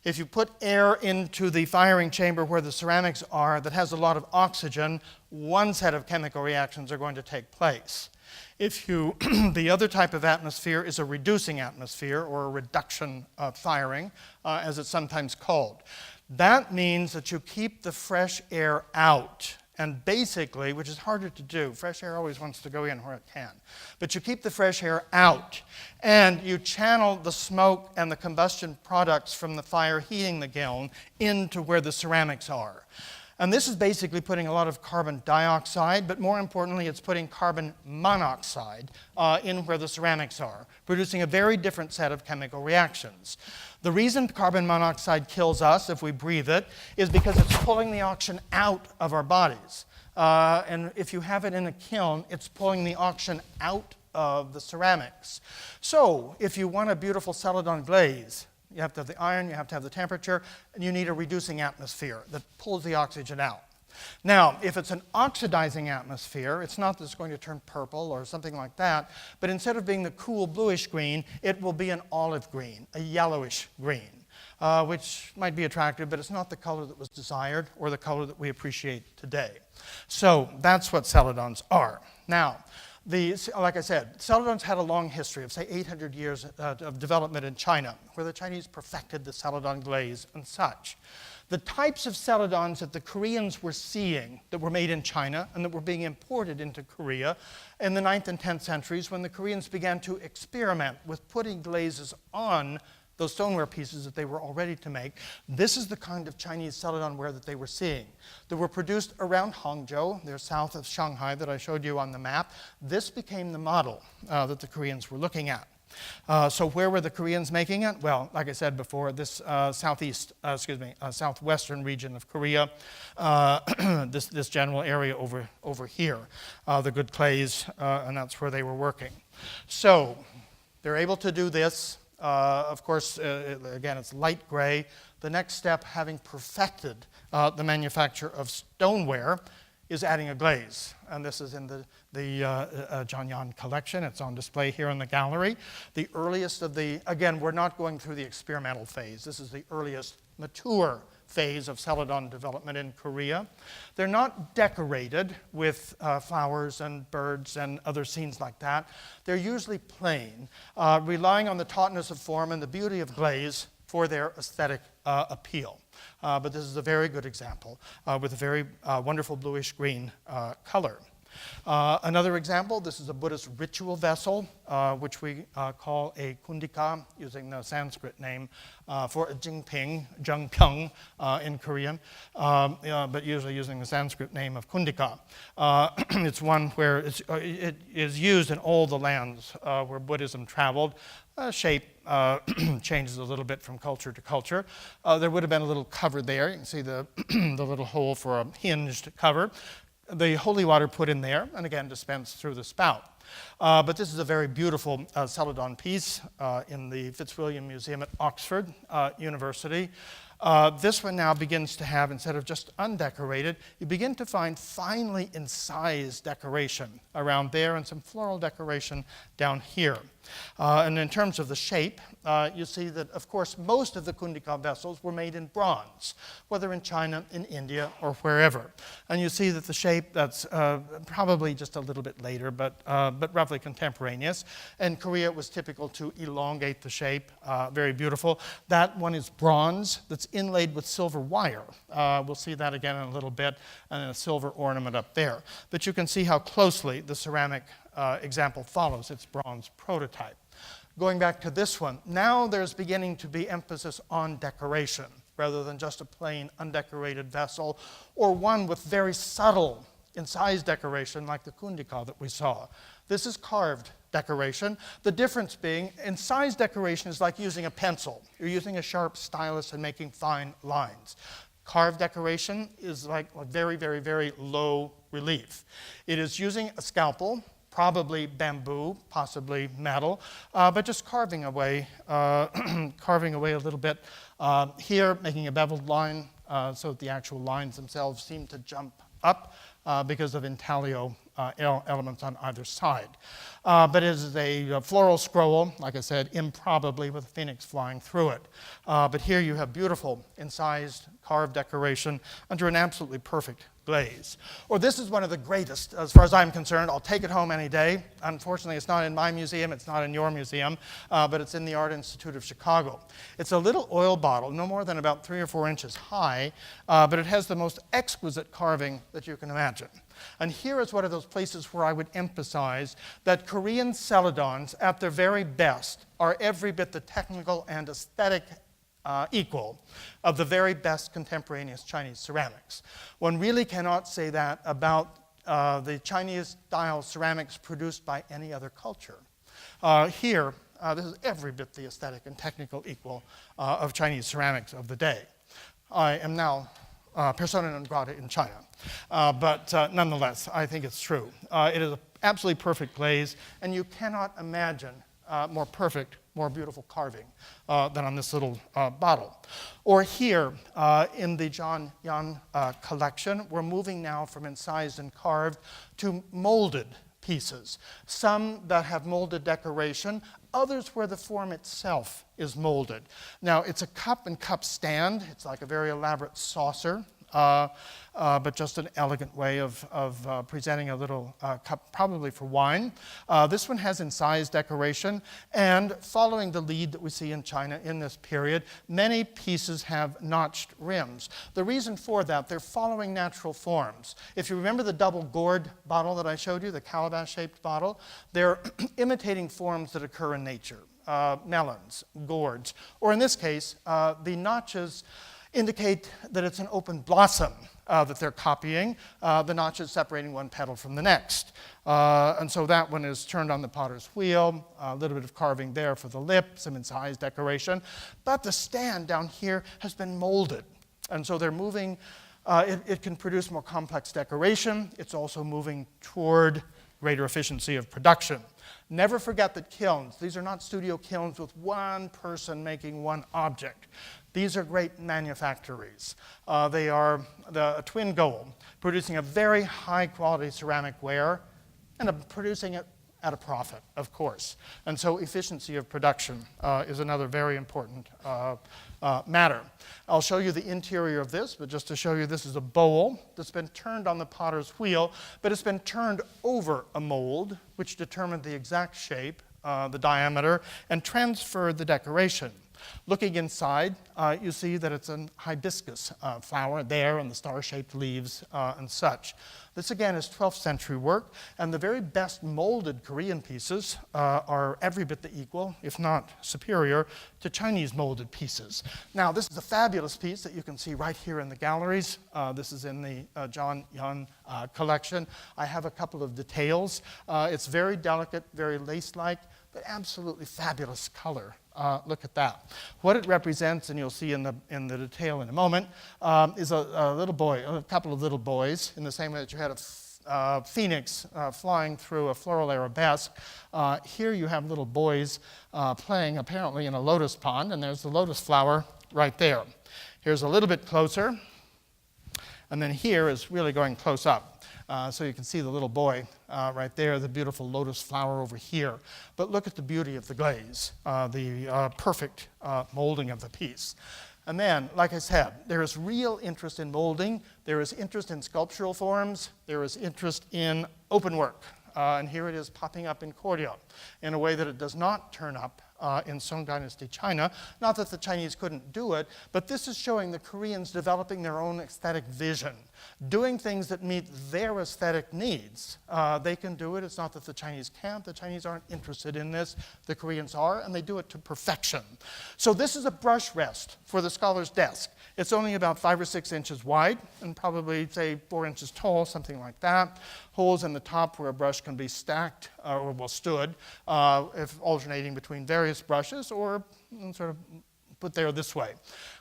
If you put air into the firing chamber where the ceramics are that has a lot of oxygen, one set of chemical reactions are going to take place. If you, the other type of atmosphere is a reducing atmosphere, or a reduction firing, as it's sometimes called. That means that you keep the fresh air out. And basically, which is harder to do, fresh air always wants to go in where it can. But you keep the fresh air out, and you channel the smoke and the combustion products from the fire heating the kiln into where the ceramics are. And this is basically putting a lot of carbon dioxide, but more importantly, it's putting carbon monoxide in where the ceramics are, producing a very different set of chemical reactions. The reason carbon monoxide kills us if we breathe it is because it's pulling the oxygen out of our bodies. And if you have it in a kiln, it's pulling the oxygen out of the ceramics. So if you want a beautiful Celadon glaze, you have to have the iron, you have to have the temperature, and you need a reducing atmosphere that pulls the oxygen out. Now, if it's an oxidizing atmosphere, it's not that it's going to turn purple or something like that, but instead of being the cool bluish green, it will be an olive green, a yellowish green, which might be attractive, but it's not the color that was desired or the color that we appreciate today. So that's what Celadons are. Now, like I said, Celadons had a long history of, say, 800 years of development in China, where the Chinese perfected the Celadon glaze and such. The types of Celadons that the Koreans were seeing that were made in China and that were being imported into Korea in the 9th and 10th centuries, when the Koreans began to experiment with putting glazes on those stoneware pieces that they were all ready to make, this is the kind of Chinese Celadon ware that they were seeing. They were produced around Hangzhou, they're south of Shanghai that I showed you on the map. This became the model that the Koreans were looking at. So where were the Koreans making it? Well, like I said before, this southwestern region of Korea, this general area over here, the good clays, and that's where they were working. So they're able to do this. Of course, again, it's light gray. The next step, having perfected the manufacture of stoneware, is adding a glaze. And this is in the Joseon collection. It's on display here in the gallery. The earliest of the, again, we're not going through the experimental phase. This is the earliest mature phase of Celadon development in Korea. They're not decorated with flowers and birds and other scenes like that. They're usually plain, relying on the tautness of form and the beauty of glaze for their aesthetic appeal. But this is a very good example with a very wonderful bluish-green color. Another example, this is a Buddhist ritual vessel, which we call a kundika, using the Sanskrit name for a jingping, jungpyeong in Korean, but usually using the Sanskrit name of kundika. It's one where it is used in all the lands where Buddhism traveled. Shape changes a little bit from culture to culture. There would have been a little cover there. You can see the, the little hole for a hinged cover. The holy water put in there, and again dispensed through the spout. But this is a very beautiful Celadon piece in the Fitzwilliam Museum at Oxford University. This one now begins to have, instead of just undecorated, you begin to find finely incised decoration around there and some floral decoration down here. And in terms of the shape, you see that, of course, most of the kundika vessels were made in bronze, whether in China, in India, or wherever. And you see that the shape, that's probably just a little bit later, but roughly contemporaneous. In Korea, it was typical to elongate the shape, very beautiful. That one is bronze that's inlaid with silver wire. We'll see that again in a little bit, and then a silver ornament up there. But you can see how closely the ceramic example follows its bronze prototype. Going back to this one, now there's beginning to be emphasis on decoration, rather than just a plain undecorated vessel, or one with very subtle incised decoration like the kundika that we saw. This is carved decoration. The difference being, incised decoration is like using a pencil. You're using a sharp stylus and making fine lines. Carved decoration is like a very, very, very low relief. It is using a scalpel, probably bamboo, possibly metal, but just carving away a little bit. Here, making a beveled line so that the actual lines themselves seem to jump up because of intaglio elements on either side. But it is a floral scroll, like I said, improbably with a phoenix flying through it. But here you have beautiful incised carved decoration under an absolutely perfect glaze. Or this is one of the greatest, as far as I'm concerned. I'll take it home any day. Unfortunately, it's not in my museum, it's not in your museum, but it's in the Art Institute of Chicago. It's a little oil bottle, no more than about 3 or 4 inches high, but it has the most exquisite carving that you can imagine. And here is one of those places where I would emphasize that Korean celadons, at their very best, are every bit the technical and aesthetic equal of the very best contemporaneous Chinese ceramics. One really cannot say that about the Chinese-style ceramics produced by any other culture. Here, this is every bit the aesthetic and technical equal of Chinese ceramics of the day. I am now persona non grata in China, but nonetheless, I think it's true. It is an absolutely perfect glaze, and you cannot imagine more perfect, more beautiful carving than on this little bottle. Or here in the Joseon collection, we're moving now from incised and carved to molded pieces. Some that have molded decoration, others where the form itself is molded. Now, it's a cup and cup stand. It's like a very elaborate saucer. But just an elegant way of presenting a little cup, probably for wine. This one has incised decoration, and following the lead that we see in China in this period, many pieces have notched rims. The reason for that, they're following natural forms. If you remember the double gourd bottle that I showed you, the calabash-shaped bottle, they're imitating forms that occur in nature. Melons, gourds, or in this case, the notches indicate that it's an open blossom that they're copying, the notches separating one petal from the next. And so that one is turned on the potter's wheel, a little bit of carving there for the lip, some incised decoration. But the stand down here has been molded. And so they're moving, it can produce more complex decoration. It's also moving toward greater efficiency of production. Never forget that kilns, these are not studio kilns with one person making one object. These are great manufactories. They are a twin goal, producing a very high quality ceramic ware and producing it at a profit, of course. And so efficiency of production is another very important matter. I'll show you the interior of this, but just to show you, this is a bowl that's been turned on the potter's wheel, but it's been turned over a mold, which determined the exact shape, the diameter, and transferred the decoration. Looking inside, you see that it's a hibiscus flower there and the star-shaped leaves and such. This, again, is 12th century work, and the very best molded Korean pieces are every bit the equal, if not superior, to Chinese molded pieces. Now, this is a fabulous piece that you can see right here in the galleries. This is in the Joseon collection. I have a couple of details. It's very delicate, very lace-like, but absolutely fabulous color. Look at that. What it represents, and you'll see in the detail in a moment, is a little boy, a couple of little boys, in the same way that you had a phoenix flying through a floral arabesque. Here you have little boys playing apparently in a lotus pond, and there's the lotus flower right there. Here's a little bit closer, and then here is really going close up. So you can see the little boy right there, the beautiful lotus flower over here. But look at the beauty of the glaze, the perfect molding of the piece. And then, like I said, there is real interest in molding. There is interest in sculptural forms. There is interest in open work. And here it is popping up in Koryo in a way that it does not turn up in Song Dynasty China. Not that the Chinese couldn't do it, but this is showing the Koreans developing their own aesthetic vision, doing things that meet their aesthetic needs. They can do it. It's not that the Chinese can't. The Chinese aren't interested in this. The Koreans are, and they do it to perfection. So this is a brush rest for the scholar's desk. It's only about 5 or 6 inches wide and probably, say, 4 inches tall, something like that. Holes in the top where a brush can be stacked or well stood, if alternating between various brushes or sort of put there this way.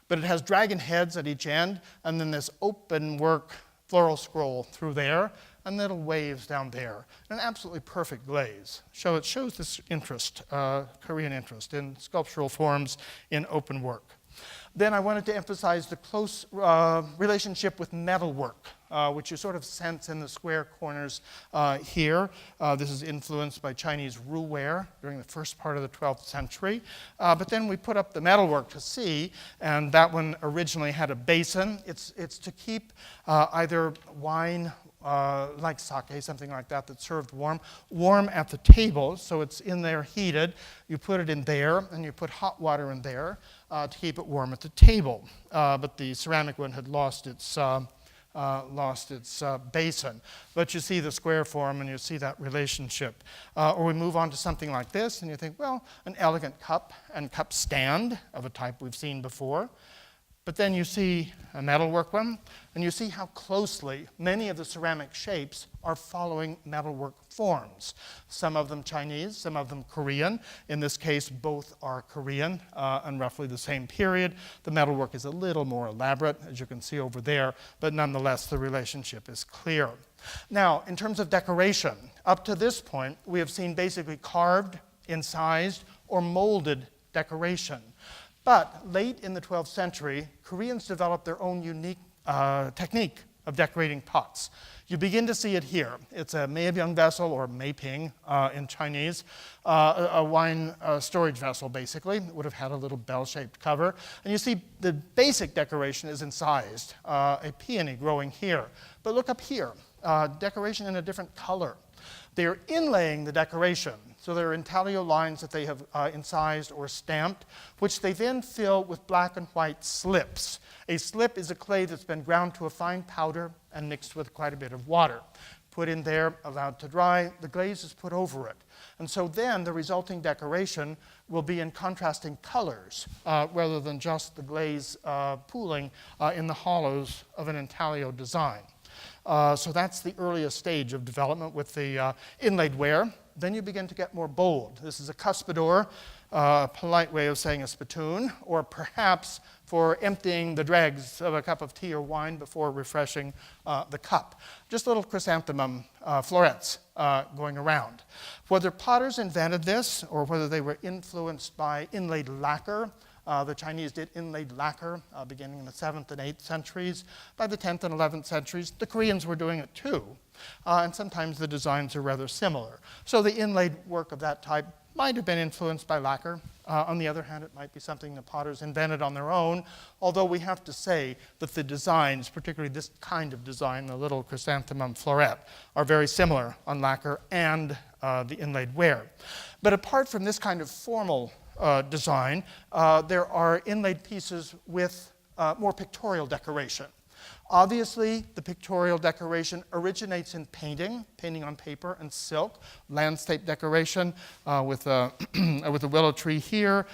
But it has dragon heads at each end, and then this open work floral scroll through there, and little waves down there. An absolutely perfect glaze. So it shows this interest, Korean interest in sculptural forms in open work. Then I wanted to emphasize the close relationship with metalwork, which you sort of sense in the square corners here. This is influenced by Chinese ruware during the first part of the 12th century. But then we put up the metalwork to see, and that one originally had a basin. It's to keep either wine, like sake, something like that, that's served warm at the table. So it's in there heated. You put it in there, and you put hot water in there to keep it warm at the table. But the ceramic one had lost its basin. But you see the square form, and you see that relationship. Or we move on to something like this, and you think, well, an elegant cup and cup stand of a type we've seen before. But then you see a metalwork one, and you see how closely many of the ceramic shapes are following metalwork forms. Some of them Chinese, some of them Korean. In this case, both are Korean and roughly the same period. The metalwork is a little more elaborate, as you can see over there, but nonetheless, the relationship is clear. Now, in terms of decoration, up to this point, we have seen basically carved, incised, or molded decoration. But late in the 12th century, Koreans developed their own unique technique of decorating pots. You begin to see it here. It's a maebyung vessel, or meiping in Chinese, a wine storage vessel, basically. It would have had a little bell-shaped cover. And you see the basic decoration is incised, a peony growing here. But look up here, decoration in a different color. They're inlaying the decoration. So there are intaglio lines that they have incised or stamped, which they then fill with black and white slips. A slip is a clay that's been ground to a fine powder and mixed with quite a bit of water. Put in there, allowed to dry, the glaze is put over it. And so then the resulting decoration will be in contrasting colors rather than just the glaze pooling in the hollows of an intaglio design. So that's the earliest stage of development with the inlaid ware. Then you begin to get more bold. This is a cuspidor, a polite way of saying a spittoon, or perhaps for emptying the dregs of a cup of tea or wine before refreshing the cup. Just little chrysanthemum florets going around. Whether potters invented this or whether they were influenced by inlaid lacquer, the Chinese did inlaid lacquer beginning in the 7th and 8th centuries. By the 10th and 11th centuries, the Koreans were doing it too. And sometimes the designs are rather similar. So the inlaid work of that type might have been influenced by lacquer. On the other hand, it might be something the potters invented on their own, although we have to say that the designs, particularly this kind of design, the little chrysanthemum floret, are very similar on lacquer and the inlaid ware. But apart from this kind of formal design, there are inlaid pieces with more pictorial decoration. Obviously, the pictorial decoration originates in painting on paper and silk, landscape decoration with a willow tree here,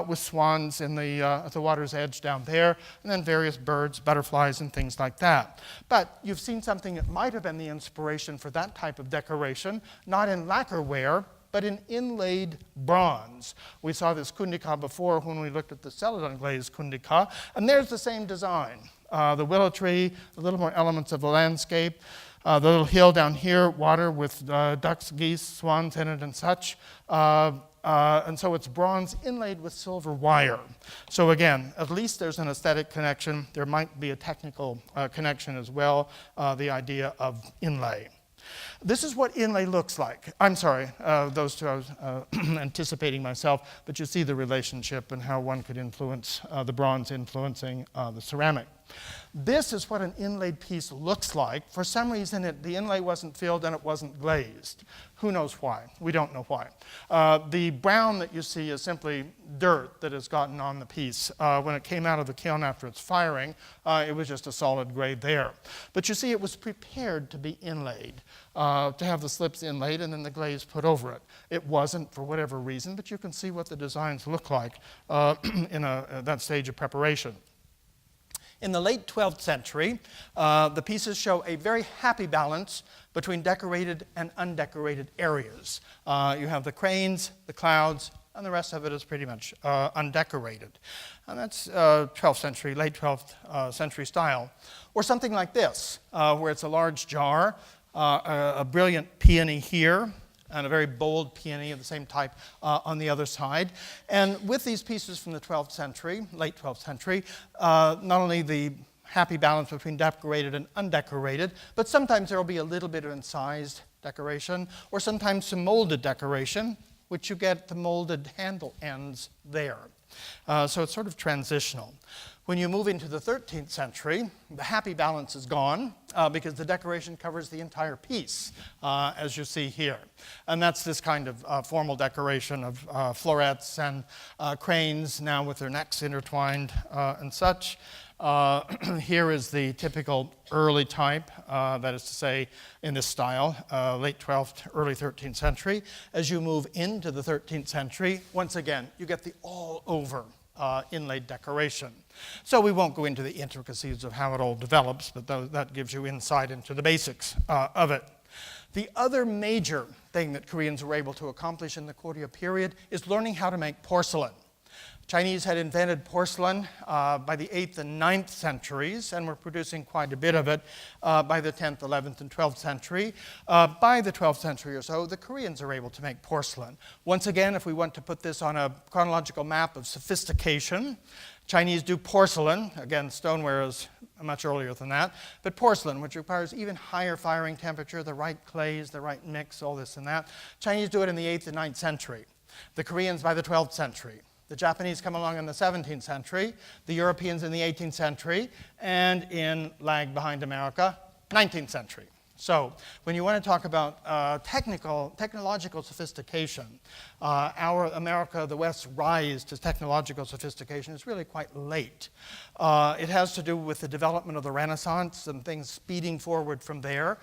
with swans in at the water's edge down there, and then various birds, butterflies, and things like that. But you've seen something that might have been the inspiration for that type of decoration, not in lacquerware, but in inlaid bronze. We saw this kundika before when we looked at the Celadon glazed kundika, and there's the same design. The willow tree, a little more elements of the landscape, the little hill down here, water with ducks, geese, swans in it and such. And so it's bronze inlaid with silver wire. So again, at least there's an aesthetic connection. There might be a technical connection as well, the idea of inlay. This is what inlay looks like. I'm sorry, those two, I was anticipating myself, but you see the relationship and how one could influence the bronze influencing the ceramic. This is what an inlaid piece looks like. For some reason, the inlay wasn't filled and it wasn't glazed. Who knows why? We don't know why. The brown that you see is simply dirt that has gotten on the piece. When it came out of the kiln after its firing, it was just a solid gray there. But you see, it was prepared to be inlaid, to have the slips inlaid and then the glaze put over it. It wasn't for whatever reason, but you can see what the designs look like in that stage of preparation. In the late 12th century, the pieces show a very happy balance between decorated and undecorated areas. You have the cranes, the clouds, and the rest of it is pretty much undecorated. And that's 12th century, late 12th century style. Or something like this, where it's a large jar, a brilliant peony here, and a very bold peony of the same type on the other side. And with these pieces from the 12th century, late 12th century, not only the happy balance between decorated and undecorated, but sometimes there will be a little bit of incised decoration, or sometimes some molded decoration, which you get the molded handle ends there. So it's sort of transitional. When you move into the 13th century, the happy balance is gone because the decoration covers the entire piece, as you see here. And that's this kind of formal decoration of florets and cranes, now with their necks intertwined and such. Here is the typical early type, that is to say, in this style, late 12th, early 13th century. As you move into the 13th century, once again, you get the all-over inlaid decoration. So we won't go into the intricacies of how it all develops, but that gives you insight into the basics of it. The other major thing that Koreans were able to accomplish in the Koryo period is learning how to make porcelain. Chinese had invented porcelain by the 8th and 9th centuries and were producing quite a bit of it by the 10th, 11th, and 12th century. By the 12th century or so, the Koreans are able to make porcelain. Once again, if we want to put this on a chronological map of sophistication, Chinese do porcelain. Again, stoneware is much earlier than that. But porcelain, which requires even higher firing temperature, the right clays, the right mix, all this and that. Chinese do it in the 8th and 9th century. The Koreans by the 12th century. The Japanese come along in the 17th century, the Europeans in the 18th century, and in lag behind America, 19th century. So when you want to talk about technological sophistication, our America, the West's rise to technological sophistication is really quite late. It has to do with the development of the Renaissance and things speeding forward from there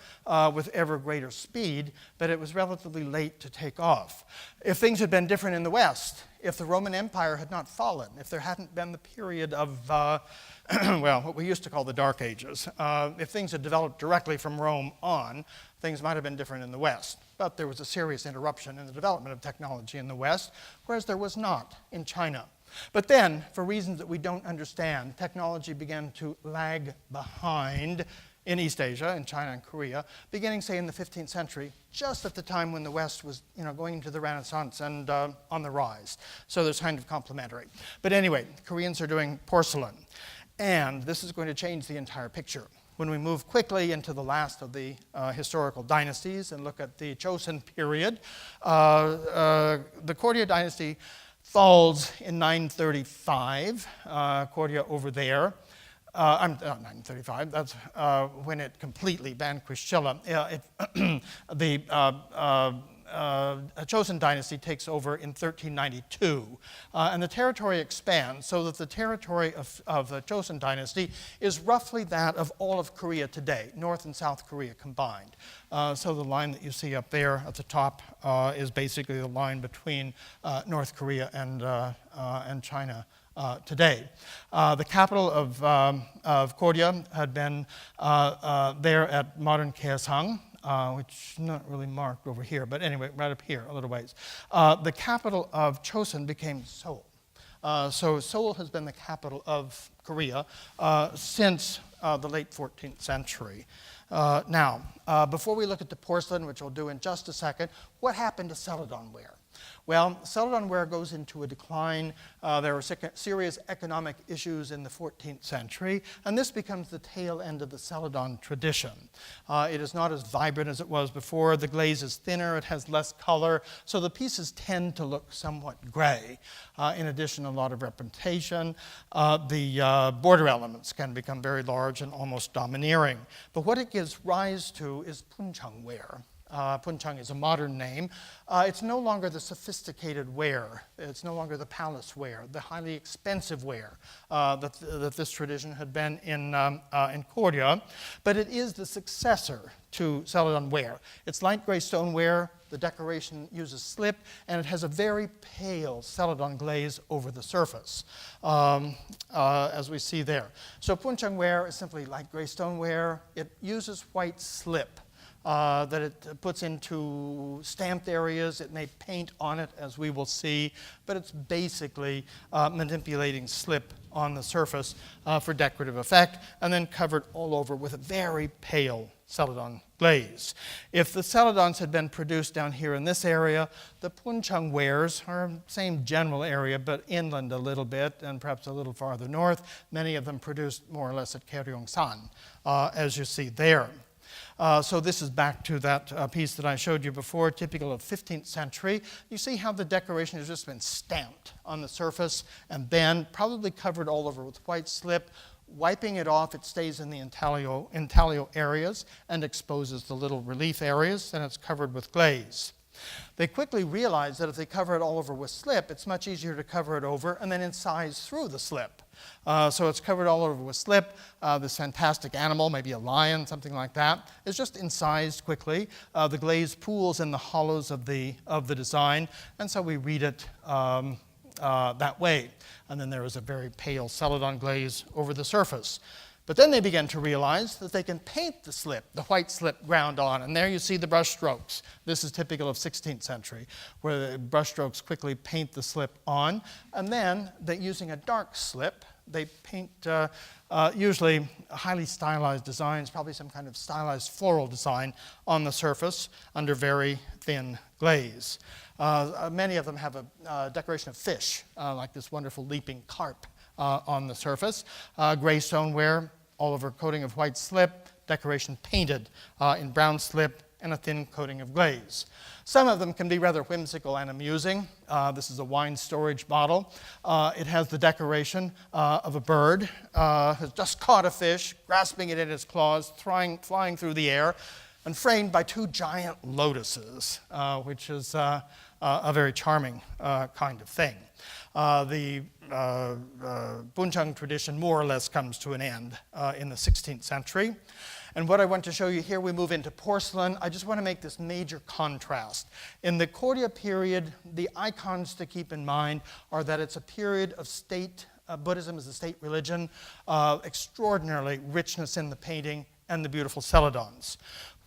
with ever greater speed, but it was relatively late to take off. If things had been different in the West, if the Roman Empire had not fallen, if there hadn't been the period of, well, what we used to call the Dark Ages, if things had developed directly from Rome on, things might have been different in the West. But there was a serious interruption in the development of technology in the West, whereas there was not in China. But then, for reasons that we don't understand, technology began to lag behind in East Asia, in China and Korea, beginning, say, in the 15th century, just at the time when the West was, going into the Renaissance and on the rise. So there's kind of complementary. But anyway, Koreans are doing porcelain. And this is going to change the entire picture. When we move quickly into the last of the historical dynasties and look at the Chosun period, the Koryo dynasty falls in 935, Koryo over there. Not 935, that's when it completely vanquished Silla. The Chosun dynasty takes over in 1392, and the territory expands so that the territory of the Chosun dynasty is roughly that of all of Korea today, North and South Korea combined. So the line that you see up there at the top is basically the line between North Korea and China. Today. The capital of Koryo had been there at modern Kaesang, which is not really marked over here, but anyway, right up here, a little ways. The capital of Chosun became Seoul. So Seoul has been the capital of Korea since the late 14th century. Now, before we look at the porcelain, which we'll do in just a second, what happened to Celadon ware? Well, Celadon ware goes into a decline. There are serious economic issues in the 14th century, and this becomes the tail end of the Celadon tradition. It is not as vibrant as it was before. The glaze is thinner, it has less color, so the pieces tend to look somewhat gray. In addition, a lot of representation. The border elements can become very large and almost domineering. But what it gives rise to is buncheong ware. Buncheong is a modern name. It's no longer the sophisticated ware. It's no longer the palace ware, the highly expensive ware that this tradition had been in Koryo, but it is the successor to Celadon ware. It's light gray stoneware. The decoration uses slip, and it has a very pale Celadon glaze over the surface, as we see there. So buncheong ware is simply light gray stoneware. It uses white slip that it puts into stamped areas. It may paint on it, as we will see, but it's basically manipulating slip on the surface for decorative effect, and then covered all over with a very pale Celadon glaze. If the Celadons had been produced down here in this area, the buncheong wares are same general area, but inland a little bit and perhaps a little farther north. Many of them produced more or less at Gyeongsan, as you see there. So this is back to that piece that I showed you before, typical of 15th century. You see how the decoration has just been stamped on the surface and then probably covered all over with white slip. Wiping it off, it stays in the intaglio areas and exposes the little relief areas, and it's covered with glaze. They quickly realized that if they cover it all over with slip, it's much easier to cover it over and then incise through the slip. So it's covered all over with slip. This fantastic animal, maybe a lion, something like that, is just incised quickly. The glaze pools in the hollows of the design, and so we read it that way. And then there is a very pale Celadon glaze over the surface. But then they began to realize that they can paint the slip, the white slip ground on, and there you see the brush strokes. This is typical of 16th century, where the brush strokes quickly paint the slip on, and then using a dark slip, they paint usually highly stylized designs, probably some kind of stylized floral design on the surface under very thin glaze. Many of them have a decoration of fish, like this wonderful leaping carp on the surface. Gray stoneware, all over coating of white slip, decoration painted in brown slip, and a thin coating of glaze. Some of them can be rather whimsical and amusing. This is a wine storage bottle. It has the decoration of a bird has just caught a fish, grasping it in its claws, flying through the air, and framed by two giant lotuses, which is a very charming kind of thing. The buncheong tradition more or less comes to an end in the 16th century. And what I want to show you here, we move into porcelain. I just want to make this major contrast. In the Koryo period, the icons to keep in mind are that it's a period of state, Buddhism is a state religion, extraordinarily richness in the painting and the beautiful celadons.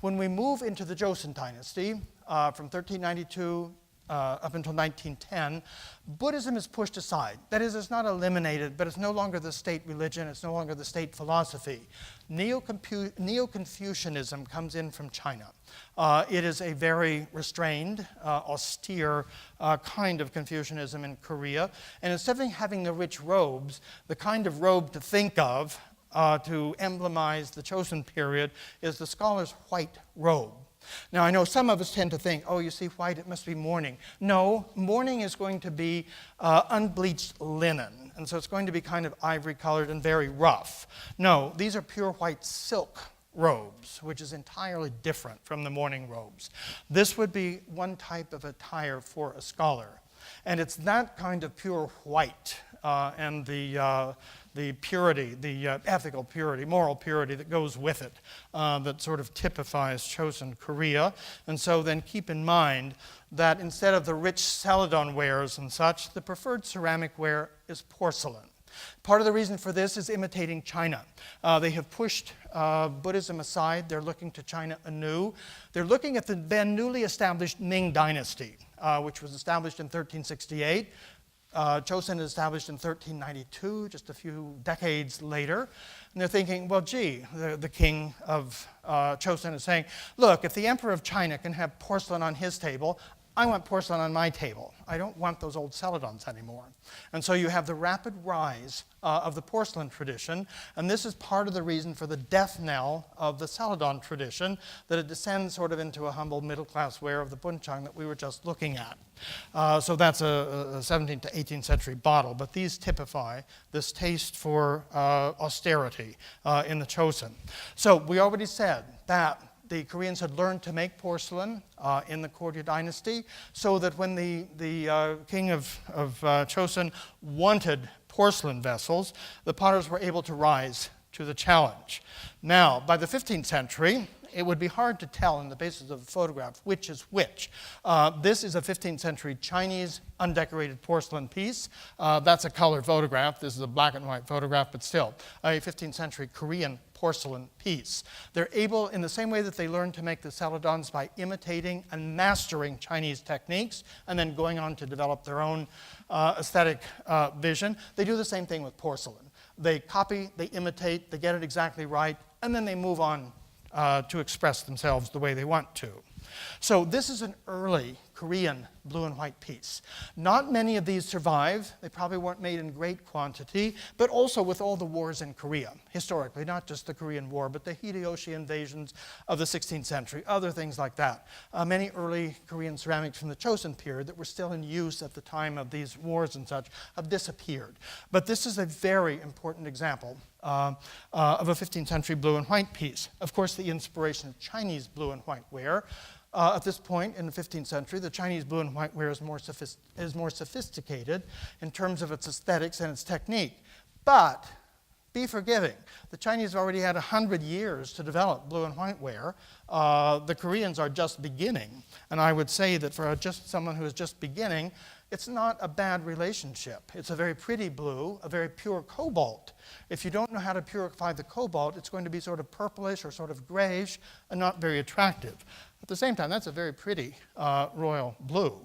When we move into the Joseon dynasty, from 1392 up until 1910, Buddhism is pushed aside. That is, it's not eliminated, but it's no longer the state religion, it's no longer the state philosophy. Neo-Confucianism comes in from China. It is a very restrained, austere kind of Confucianism in Korea, and instead of having the rich robes, the kind of robe to think of to emblemize the Chosun period is the scholar's white robe. Now, I know some of us tend to think, oh, you see white, it must be mourning. No, mourning is going to be unbleached linen, and so it's going to be kind of ivory-colored and very rough. No, these are pure white silk robes, which is entirely different from the mourning robes. This would be one type of attire for a scholar, and it's that kind of pure white and the purity, the ethical purity, moral purity that goes with it, that sort of typifies Chosun Korea. And so then keep in mind that instead of the rich Celadon wares and such, the preferred ceramic ware is porcelain. Part of the reason for this is imitating China. They have pushed Buddhism aside. They're looking to China anew. They're looking at the then newly established Ming dynasty, which was established in 1368. Chosun is established in 1392, just a few decades later. And they're thinking, well, gee, the king of Chosun is saying, look, if the emperor of China can have porcelain on his table, I want porcelain on my table. I don't want those old celadons anymore. And so you have the rapid rise of the porcelain tradition, and this is part of the reason for the death knell of the celadon tradition, that it descends sort of into a humble middle-class ware of the buncheong that we were just looking at. So that's a 17th to 18th century bottle, but these typify this taste for austerity in the Chosun. So we already said that the Koreans had learned to make porcelain in the Koryo dynasty, so that when the king of Chosun wanted porcelain vessels, the potters were able to rise to the challenge. Now, by the 15th century, it would be hard to tell on the basis of the photograph which is which. This is a 15th century Chinese undecorated porcelain piece. That's a color photograph. This is a black and white photograph, but still a 15th century Korean porcelain piece. They're able, in the same way that they learned to make the celadons by imitating and mastering Chinese techniques and then going on to develop their own aesthetic vision, they do the same thing with porcelain. They copy, they imitate, they get it exactly right, and then they move on to express themselves the way they want to. So this is an early Korean blue and white piece. Not many of these survive. They probably weren't made in great quantity, but also with all the wars in Korea, historically, not just the Korean War, but the Hideyoshi invasions of the 16th century, other things like that. Many early Korean ceramics from the Chosun period that were still in use at the time of these wars and such have disappeared. But this is a very important example of a 15th century blue and white piece. Of course, the inspiration of Chinese blue and white ware. At this point in the 15th century, the Chinese blue and white ware is more sophisticated in terms of its aesthetics and its technique. But be forgiving. The Chinese already had 100 years to develop blue and white ware. The Koreans are just beginning. And I would say that for just someone who is just beginning, it's not a bad relationship. It's a very pretty blue, a very pure cobalt. If you don't know how to purify the cobalt, it's going to be sort of purplish or sort of grayish and not very attractive. At the same time, that's a very pretty royal blue.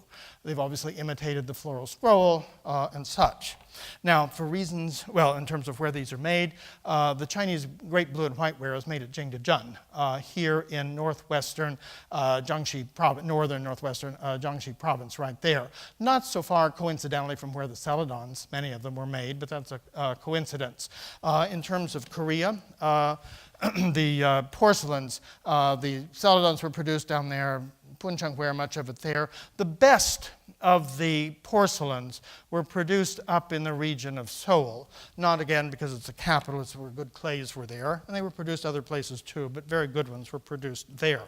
They've obviously imitated the floral scroll and such. Now, for reasons, well, in terms of where these are made, the Chinese great blue and white ware is made at Jingdezhen, here in northwestern Jiangxi province, northern northwestern Jiangxi province, right there. Not so far, coincidentally, from where the celadons, many of them were made, but that's a coincidence. In terms of Korea, the porcelains, the celadons were produced down there, buncheong ware, much of it there. The best of the porcelains were produced up in the region of Seoul. Not again because it's a capital, it's where good clays were there, and they were produced other places too, but very good ones were produced there.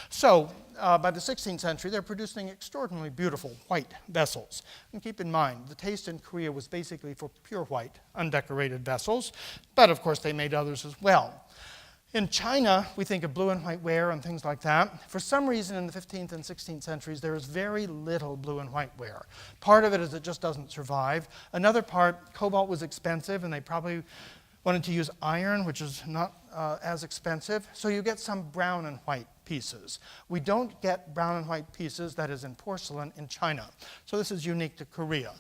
So by the 16th century, they're producing extraordinarily beautiful white vessels. And keep in mind, the taste in Korea was basically for pure white, undecorated vessels, but of course they made others as well. In China, we think of blue and white ware and things like that. For some reason in the 15th and 16th centuries, there is very little blue and white ware. Part of it is it just doesn't survive. Another part, cobalt was expensive, and they probably wanted to use iron, which is not as expensive. So you get some brown and white pieces. We don't get brown and white pieces, that is in porcelain, in China. So this is unique to Korea.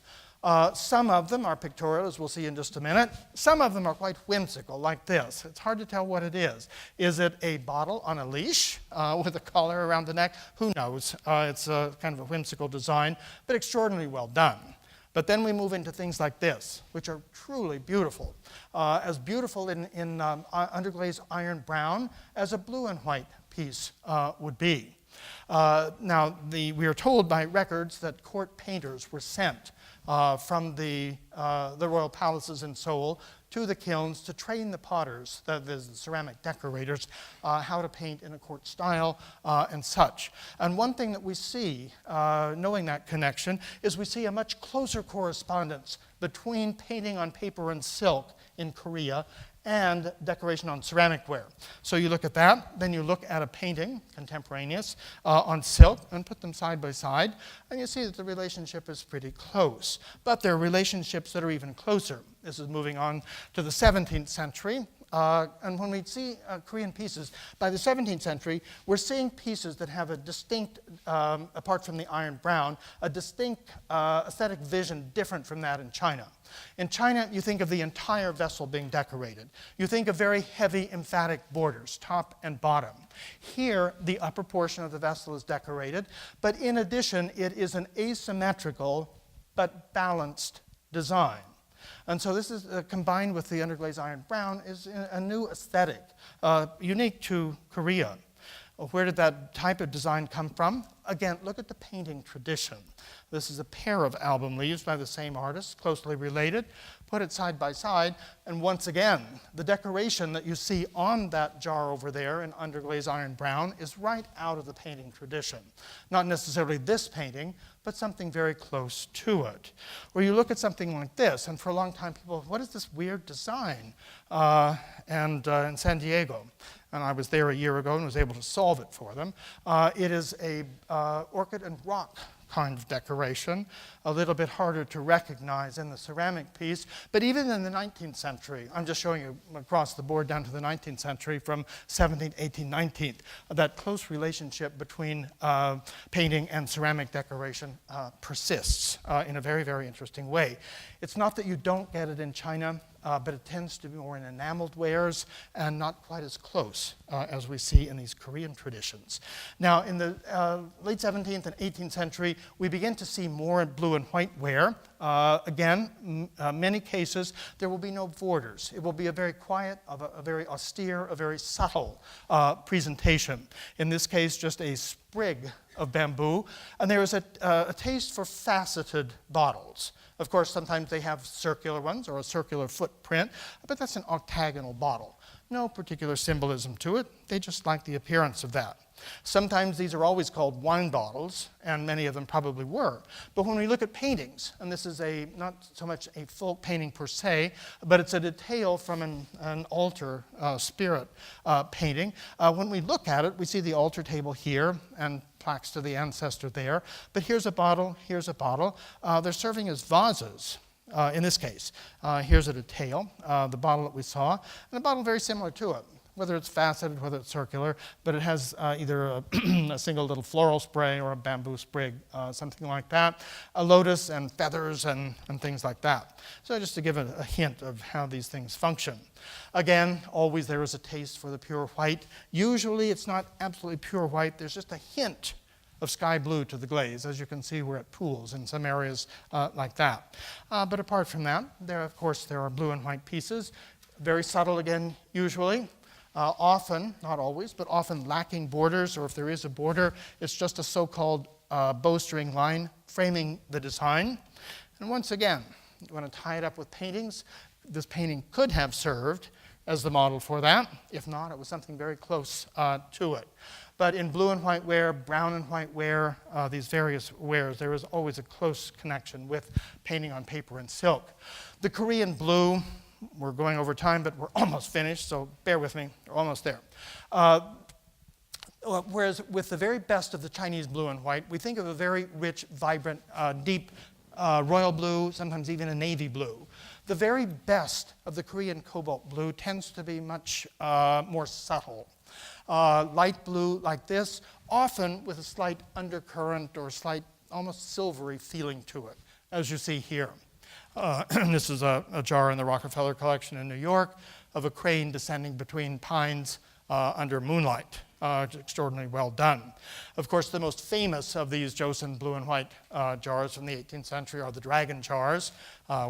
Some of them are pictorial, as we'll see in just a minute. Some of them are quite whimsical, like this. It's hard to tell what it is. Is it a bottle on a leash with a collar around the neck? Who knows? It's a kind of a whimsical design, but extraordinarily well done. But then we move into things like this, which are truly beautiful. As beautiful in underglazed iron brown as a blue and white piece would be. Now, we are told by records that court painters were sent from the royal palaces in Seoul to the kilns to train the potters, that is, the ceramic decorators, how to paint in a court style and such. And one thing that we see, knowing that connection, is we see a much closer correspondence between painting on paper and silk in Korea and decoration on ceramic ware. So you look at that, then you look at a painting, contemporaneous, on silk, and put them side by side, and you see that the relationship is pretty close. But there are relationships that are even closer. This is moving on to the 17th century. and when we see Korean pieces, by the 17th century, we're seeing pieces that have a distinct, apart from the iron brown, a distinct aesthetic vision different from that in China. In China, you think of the entire vessel being decorated. You think of very heavy, emphatic borders, top and bottom. Here, the upper portion of the vessel is decorated, but in addition, it is an asymmetrical but balanced design. And so this is combined with the underglaze iron brown is a new aesthetic, unique to Korea. Where did that type of design come from? Again, look at the painting tradition. This is a pair of album leaves by the same artist, closely related. Put it side by side, and once again, the decoration that you see on that jar over there in underglaze iron brown is right out of the painting tradition. Not necessarily this painting, but something very close to it. Or you look at something like this, and for a long time people, what is this weird design? In San Diego. And I was there a year ago and was able to solve it for them. It is a orchid and rock kind of decoration, a little bit harder to recognize in the ceramic piece. But even in the 19th century, I'm just showing you across the board down to the 19th century, from 17th, 18th, 19th, that close relationship between painting and ceramic decoration persists in a very, very interesting way. It's not that you don't get it in China, but it tends to be more in enameled wares and not quite as close as we see in these Korean traditions. Now, in the late 17th and 18th century, we begin to see more blue and white ware. Again, many cases, there will be no borders. It will be a very quiet, a very austere, a very subtle presentation. In this case, just a sprig of bamboo. And there is a taste for faceted bottles. Of course, sometimes they have circular ones or a circular footprint, but that's an octagonal bottle. No particular symbolism to it. They just like the appearance of that. Sometimes these are always called wine bottles, and many of them probably were. But when we look at paintings, and this is not so much a full painting per se, but it's a detail from an altar spirit painting. When we look at it, we see the altar table here and plaques to the ancestor there. But here's a bottle, here's a bottle. They're serving as vases. In this case, here's a detail, the bottle that we saw, and a bottle very similar to it, whether it's faceted, whether it's circular, but it has either a single little floral spray or a bamboo sprig, something like that, a lotus and feathers and things like that. So just to give a hint of how these things function. Again, always there is a taste for the pure white. Usually it's not absolutely pure white, there's just a hint of sky blue to the glaze. As you can see, we're at pools in some areas like that. But apart from that, of course, there are blue and white pieces. Very subtle again, usually. Often, not always, but often lacking borders, or if there is a border, it's just a so-called bowstring line framing the design. And once again, you want to tie it up with paintings. This painting could have served as the model for that. If not, it was something very close to it. But in blue and white ware, brown and white ware, these various wares, there is always a close connection with painting on paper and silk. The Korean blue, we're going over time, but we're almost finished, so bear with me, we're almost there. Whereas with the very best of the Chinese blue and white, we think of a very rich, vibrant, deep royal blue, sometimes even a navy blue. The very best of the Korean cobalt blue tends to be much more subtle. Light blue like this, often with a slight undercurrent or slight, almost silvery feeling to it, as you see here. This is a jar in the Rockefeller collection in New York of a crane descending between pines under moonlight. Extraordinarily well done. Of course, the most famous of these Joseon blue and white jars from the 18th century are the dragon jars,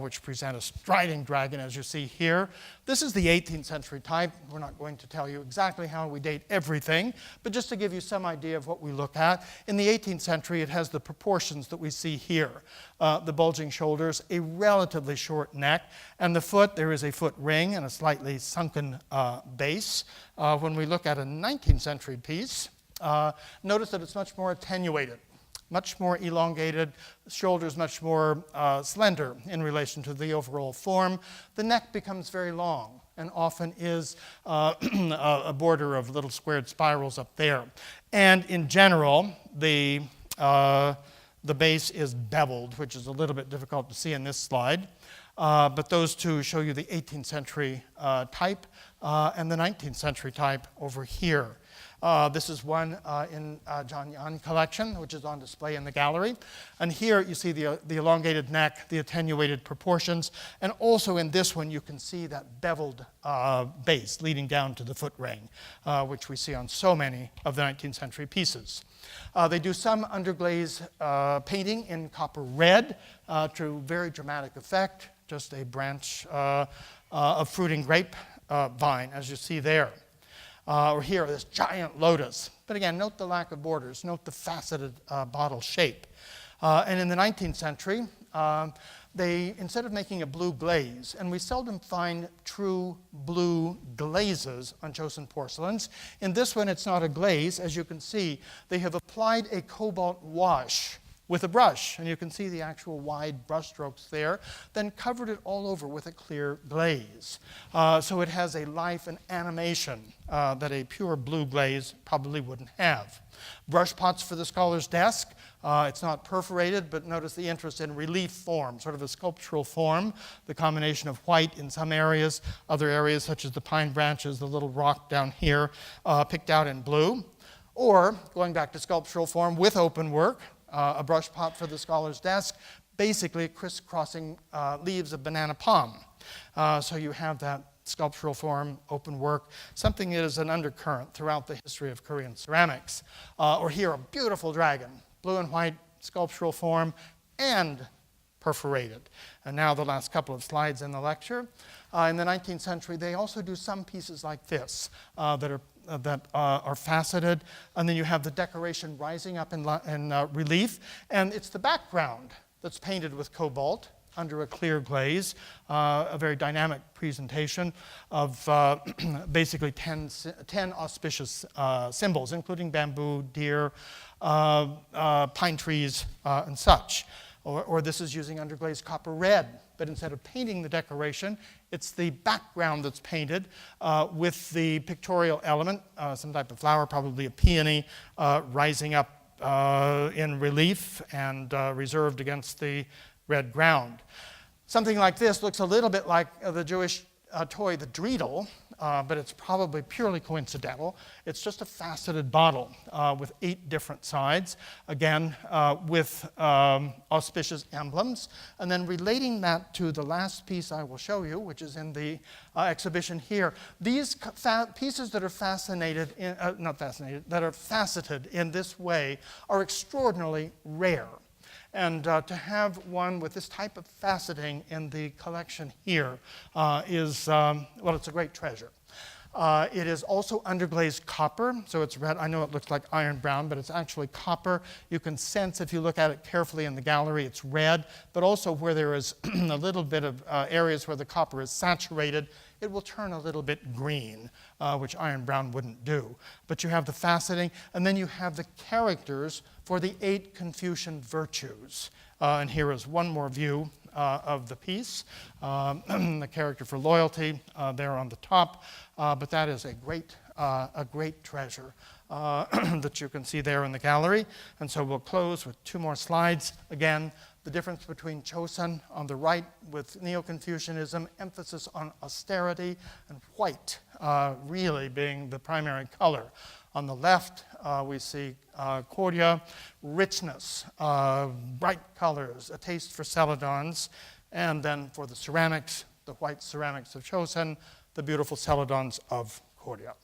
which present a striding dragon, as you see here. This is the 18th century type. We're not going to tell you exactly how we date everything, but just to give you some idea of what we look at. In the 18th century, it has the proportions that we see here. The bulging shoulders, a relatively short neck, and the foot, there is a foot ring and a slightly sunken base. When we look at a 19th century piece, notice that it's much more attenuated, much more elongated, shoulders much more slender in relation to the overall form. The neck becomes very long and often is a border of little squared spirals up there. And in general, the base is beveled, which is a little bit difficult to see in this slide. but those two show you the 18th century type and the 19th century type over here. This is one in John Yeon collection, which is on display in the gallery. And here you see the elongated neck, the attenuated proportions, and also in this one you can see that beveled base leading down to the foot ring, which we see on so many of the 19th century pieces. They do some underglaze painting in copper red to very dramatic effect, just a branch of fruiting grape vine, as you see there. Or here, this giant lotus. But again, note the lack of borders. Note the faceted bottle shape. And in the 19th century, they, instead of making a blue glaze, and we seldom find true blue glazes on Chosun porcelains. In this one, it's not a glaze. As you can see, they have applied a cobalt wash with a brush, and you can see the actual wide brush strokes there, then covered it all over with a clear glaze. So it has a life and animation that a pure blue glaze probably wouldn't have. Brush pots for the scholar's desk. It's not perforated, but notice the interest in relief form, sort of a sculptural form, the combination of white in some areas, other areas such as the pine branches, the little rock down here, picked out in blue. Or, going back to sculptural form with open work, a brush pot for the scholar's desk, basically crisscrossing leaves of banana palm. So you have that sculptural form, open work, something that is an undercurrent throughout the history of Korean ceramics. Or here, a beautiful dragon, blue and white sculptural form, and perforated. And now the last couple of slides in the lecture. In the 19th century, they also do some pieces like this that are faceted, and then you have the decoration rising up in relief, and it's the background that's painted with cobalt under a clear glaze, a very dynamic presentation of basically 10 auspicious symbols, including bamboo, deer, pine trees, and such. Or this is using underglazed copper red, but instead of painting the decoration, it's the background that's painted with the pictorial element, some type of flower, probably a peony, rising up in relief and reserved against the red ground. Something like this looks a little bit like the Jewish toy, the dreidel, but it's probably purely coincidental. It's just a faceted bottle with 8 different sides, again, with auspicious emblems. And then relating that to the last piece I will show you, which is in the exhibition here. These pieces that are that are faceted in this way are extraordinarily rare. And to have one with this type of faceting in the collection here is, well, it's a great treasure. It is also underglazed copper, so it's red. I know it looks like iron brown, but it's actually copper. You can sense, if you look at it carefully in the gallery, it's red, but also where there is a little bit of areas where the copper is saturated, it will turn a little bit green, which iron brown wouldn't do. But you have the faceting, and then you have the characters for the 8 Confucian virtues. And here is one more view of the piece. The character for loyalty there on the top, but that is a great treasure that you can see there in the gallery. And so we'll close with 2 more slides. Again, the difference between Chosun on the right with Neo-Confucianism, emphasis on austerity, and white really being the primary color. On the left, we see Koryo, richness, bright colors, a taste for celadons, and then for the ceramics, the white ceramics of Chosun, the beautiful celadons of Koryo.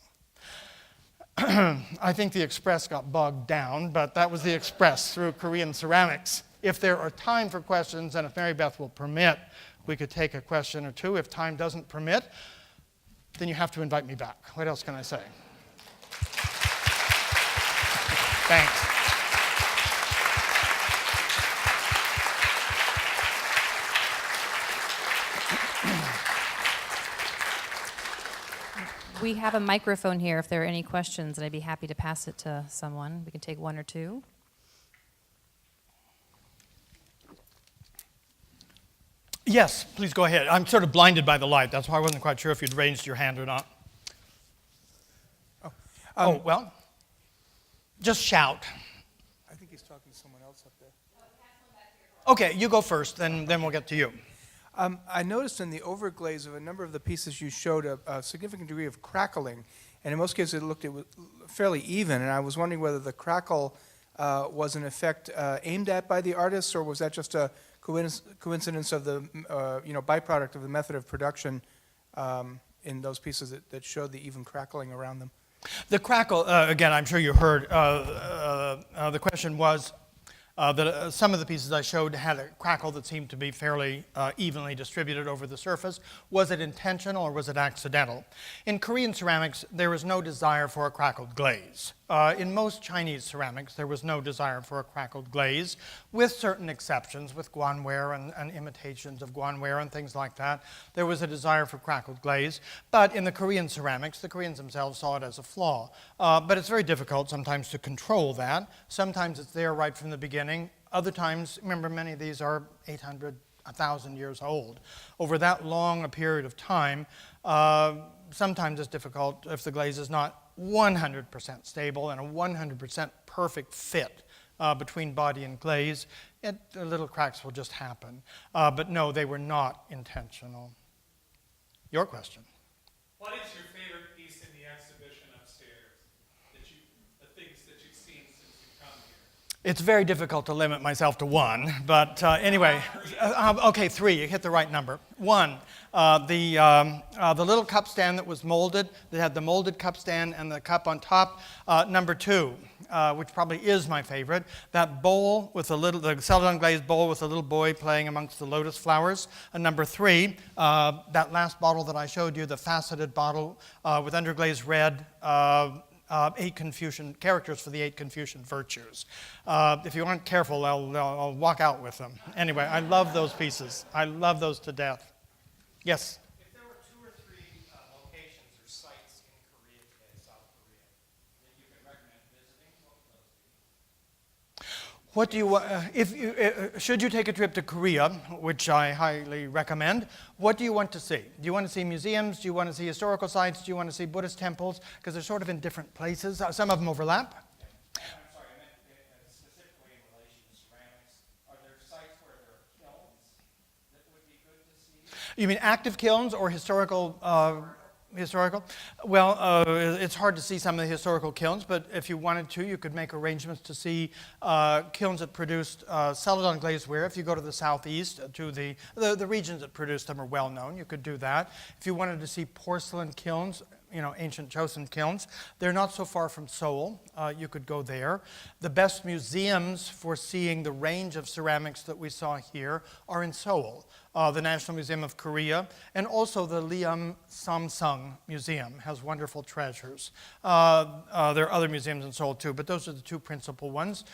I think the Express got bogged down, but that was the Express through Korean ceramics. If there are time for questions, and if Mary Beth will permit, we could take a question or 2. If time doesn't permit, then you have to invite me back. What else can I say? Thanks. We have a microphone here if there are any questions, and I'd be happy to pass it to someone. We can take 1 or 2. Yes, please go ahead. I'm sort of blinded by the light. That's why I wasn't quite sure if you'd raised your hand or not. Well, just shout. I think he's talking to someone else up there. Okay, you go first, then we'll get to you. I noticed in the overglaze of a number of the pieces you showed a significant degree of crackling, and in most cases it looked fairly even, and I was wondering whether the crackle was in effect aimed at by the artists, or was that just a coincidence of the byproduct of the method of production in those pieces that showed the even crackling around them? The crackle, again, I'm sure you heard, the question was that some of the pieces I showed had a crackle that seemed to be fairly evenly distributed over the surface. Was it intentional or was it accidental? In Korean ceramics, there is no desire for a crackled glaze. In most Chinese ceramics, there was no desire for a crackled glaze, with certain exceptions, with guanware and imitations of guanware and things like that. There was a desire for crackled glaze. But in the Korean ceramics, the Koreans themselves saw it as a flaw. But it's very difficult sometimes to control that. Sometimes it's there right from the beginning. Other times, remember, many of these are 800, 1,000 years old. Over that long a period of time, sometimes it's difficult if the glaze is not 100% stable and a 100% perfect fit between body and glaze. The little cracks will just happen. But no, they were not intentional. Your question. What is your favorite piece in the exhibition upstairs? The things that you've seen since you've come here? It's very difficult to limit myself to one, but anyway, okay, 3, you hit the right number. 1, the little cup stand that was molded, that had the molded cup stand and the cup on top. Number 2, which probably is my favorite, that bowl with the Celadon glazed bowl with a little boy playing amongst the lotus flowers. And number 3, that last bottle that I showed you, the faceted bottle with underglazed red, 8 Confucian characters for the 8 Confucian virtues. If you aren't careful, I'll walk out with them. Anyway, I love those pieces. I love those to death. Yes? If there were 2 or 3 locations or sites in Korea today, South Korea, that you could recommend visiting, what would those be? Should you take a trip to Korea, which I highly recommend, what do you want to see? Do you want to see museums? Do you want to see historical sites? Do you want to see Buddhist temples? Because they're sort of in different places. Some of them overlap. I'm sorry, I meant specifically in relation to ceramics. Are there sites where there are kilns that would be good to see? You mean active kilns or historical? Historical? Well, it's hard to see some of the historical kilns, but if you wanted to, you could make arrangements to see kilns that produced Celadon glazeware. If you go to the southeast, to the regions that produced them are well known, you could do that. If you wanted to see porcelain kilns, ancient Chosun kilns, they're not so far from Seoul. You could go there. The best museums for seeing the range of ceramics that we saw here are in Seoul. The National Museum of Korea, and also the Liam Samsung Museum has wonderful treasures. There are other museums in Seoul too, but those are the 2 principal ones.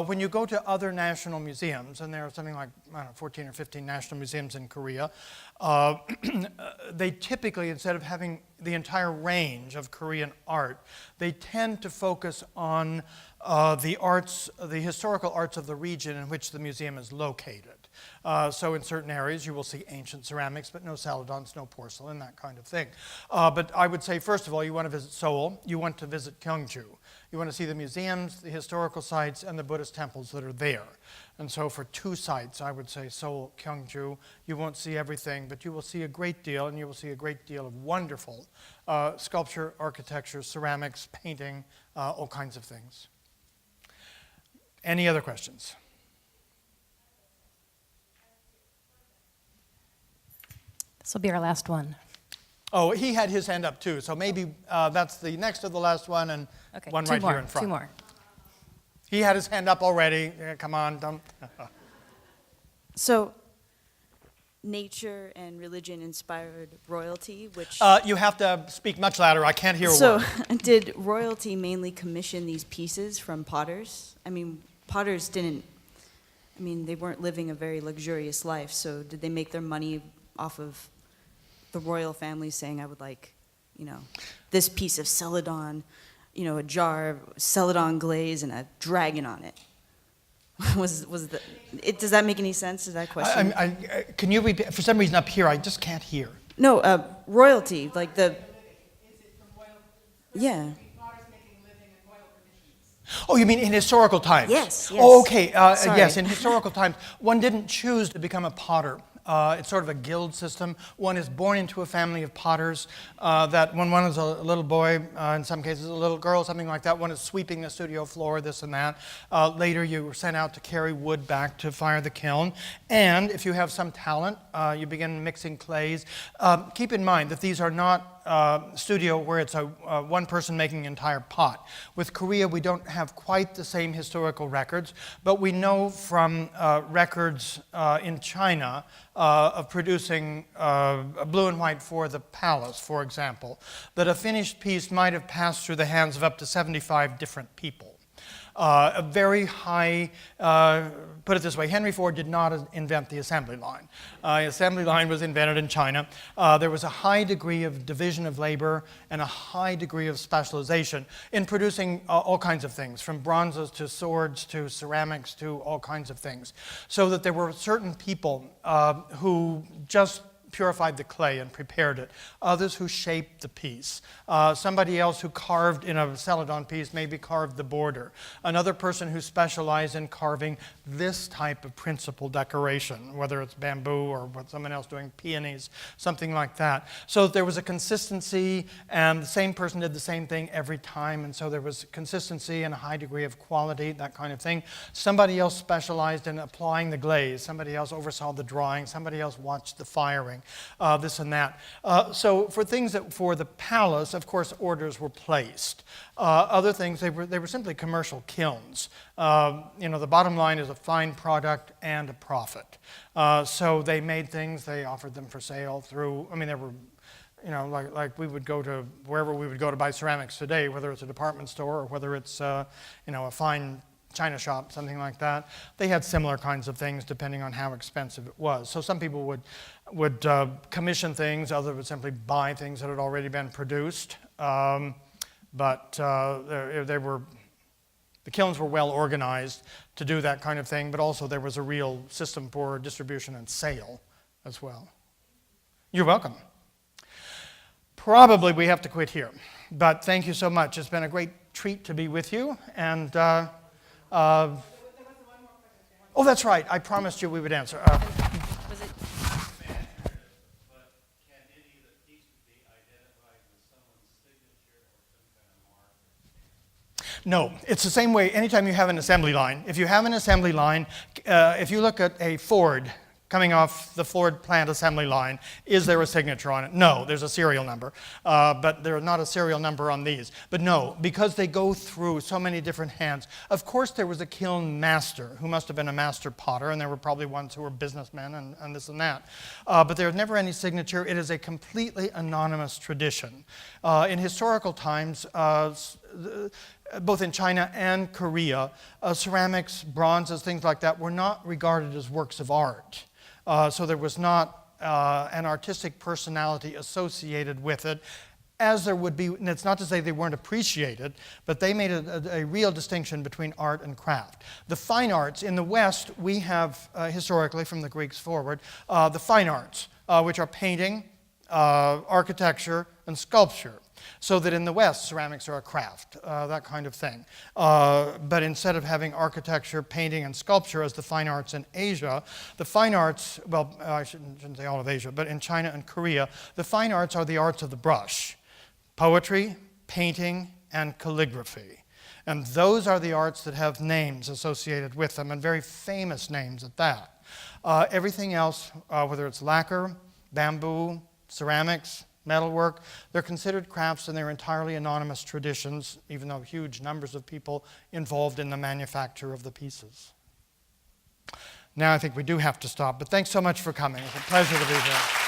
When you go to other national museums, and there are something like 14 or 15 national museums in Korea, they typically, instead of having the entire range of Korean art, they tend to focus on the historical arts of the region in which the museum is located. So in certain areas you will see ancient ceramics, but no celadons, no porcelain, that kind of thing. But I would say, first of all, you want to visit Seoul, you want to visit Gyeongju. You want to see the museums, the historical sites, and the Buddhist temples that are there. And so for 2 sites, I would say Seoul, Gyeongju. You won't see everything, but you will see a great deal, and you will see a great deal of wonderful sculpture, architecture, ceramics, painting, all kinds of things. Any other questions? This will be our last one. Oh, he had his hand up too, so maybe that's the next to the last one, and Okay, one 2 right more, here in front. 2 more. He had his hand up already. Come on, don't. So, nature and religion inspired royalty, which... You have to speak much louder. I can't hear a so, word. did royalty mainly commission these pieces from potters? I mean, potters didn't... they weren't living a very luxurious life, so did they make their money off of the royal family saying, I would like, this piece of Celadon, a jar of Celadon glaze and a dragon on it? Does that make any sense? Is that a question? Can you repeat? For some reason up here, I just can't hear. No, royalty, like the... Is it from royal? Yeah. Potters making a living in royal conditions. Oh, you mean in historical times? Yes, yes. Oh, okay. Sorry. Yes, in historical times, one didn't choose to become a potter. It's sort of a guild system. One is born into a family of potters that when one is a little boy, in some cases a little girl, something like that, one is sweeping the studio floor, this and that. Later you were sent out to carry wood back to fire the kiln. And if you have some talent, you begin mixing clays. Keep in mind that these are not studio where it's one person making an entire pot. With Korea, we don't have quite the same historical records, but we know from records in China of producing blue and white for the palace, for example, that a finished piece might have passed through the hands of up to 75 different people. A very high, put it this way, Henry Ford did not invent the assembly line. The assembly line was invented in China. There was a high degree of division of labor and a high degree of specialization in producing all kinds of things, from bronzes to swords to ceramics to all kinds of things. So that there were certain people who just purified the clay and prepared it. Others who shaped the piece. Somebody else who carved in a Celadon piece, maybe carved the border. Another person who specialized in carving this type of principal decoration, whether it's bamboo or someone else doing peonies, something like that. So there was a consistency, and the same person did the same thing every time, and so there was consistency and a high degree of quality, that kind of thing. Somebody else specialized in applying the glaze. Somebody else oversaw the drawing. Somebody else watched the firing. This and that. So for things that for the palace, of course, orders were placed. Other things, they were simply commercial kilns. The bottom line is a fine product and a profit. So they made things, they offered them for sale through, there were, like we would go to wherever we would go to buy ceramics today, whether it's a department store or whether it's, a fine China shop, something like that. They had similar kinds of things depending on how expensive it was. So some people would commission things, others would simply buy things that had already been produced. The kilns were well organized to do that kind of thing, but also there was a real system for distribution and sale as well. You're welcome. Probably we have to quit here, but thank you so much. It's been a great treat to be with you, and oh, that's right. I promised you we would answer. Was it? No, it's the same way anytime you have an assembly line. If you have an assembly line, if you look at a Ford coming off the Ford plant assembly line, is there a signature on it? No, there's a serial number, but there's not a serial number on these. But no, because they go through so many different hands. Of course, there was a kiln master who must have been a master potter, and there were probably ones who were businessmen and this and that. But there's never any signature. It is a completely anonymous tradition. In historical times, both in China and Korea, ceramics, bronzes, things like that were not regarded as works of art. So there was not an artistic personality associated with it, as there would be, and it's not to say they weren't appreciated, but they made a real distinction between art and craft. The fine arts, in the West, we have, historically, from the Greeks forward, the fine arts, which are painting, architecture, and sculpture. So that in the West, ceramics are a craft, that kind of thing. But instead of having architecture, painting, and sculpture as the fine arts in Asia, the fine arts, well, I shouldn't say all of Asia, but in China and Korea, the fine arts are the arts of the brush. Poetry, painting, and calligraphy. And those are the arts that have names associated with them, and very famous names at that. Everything else, whether it's lacquer, bamboo, ceramics, metalwork, they're considered crafts, and they're entirely anonymous traditions, even though huge numbers of people involved in the manufacture of the pieces. Now I think we do have to stop, but thanks so much for coming. It's a pleasure to be here.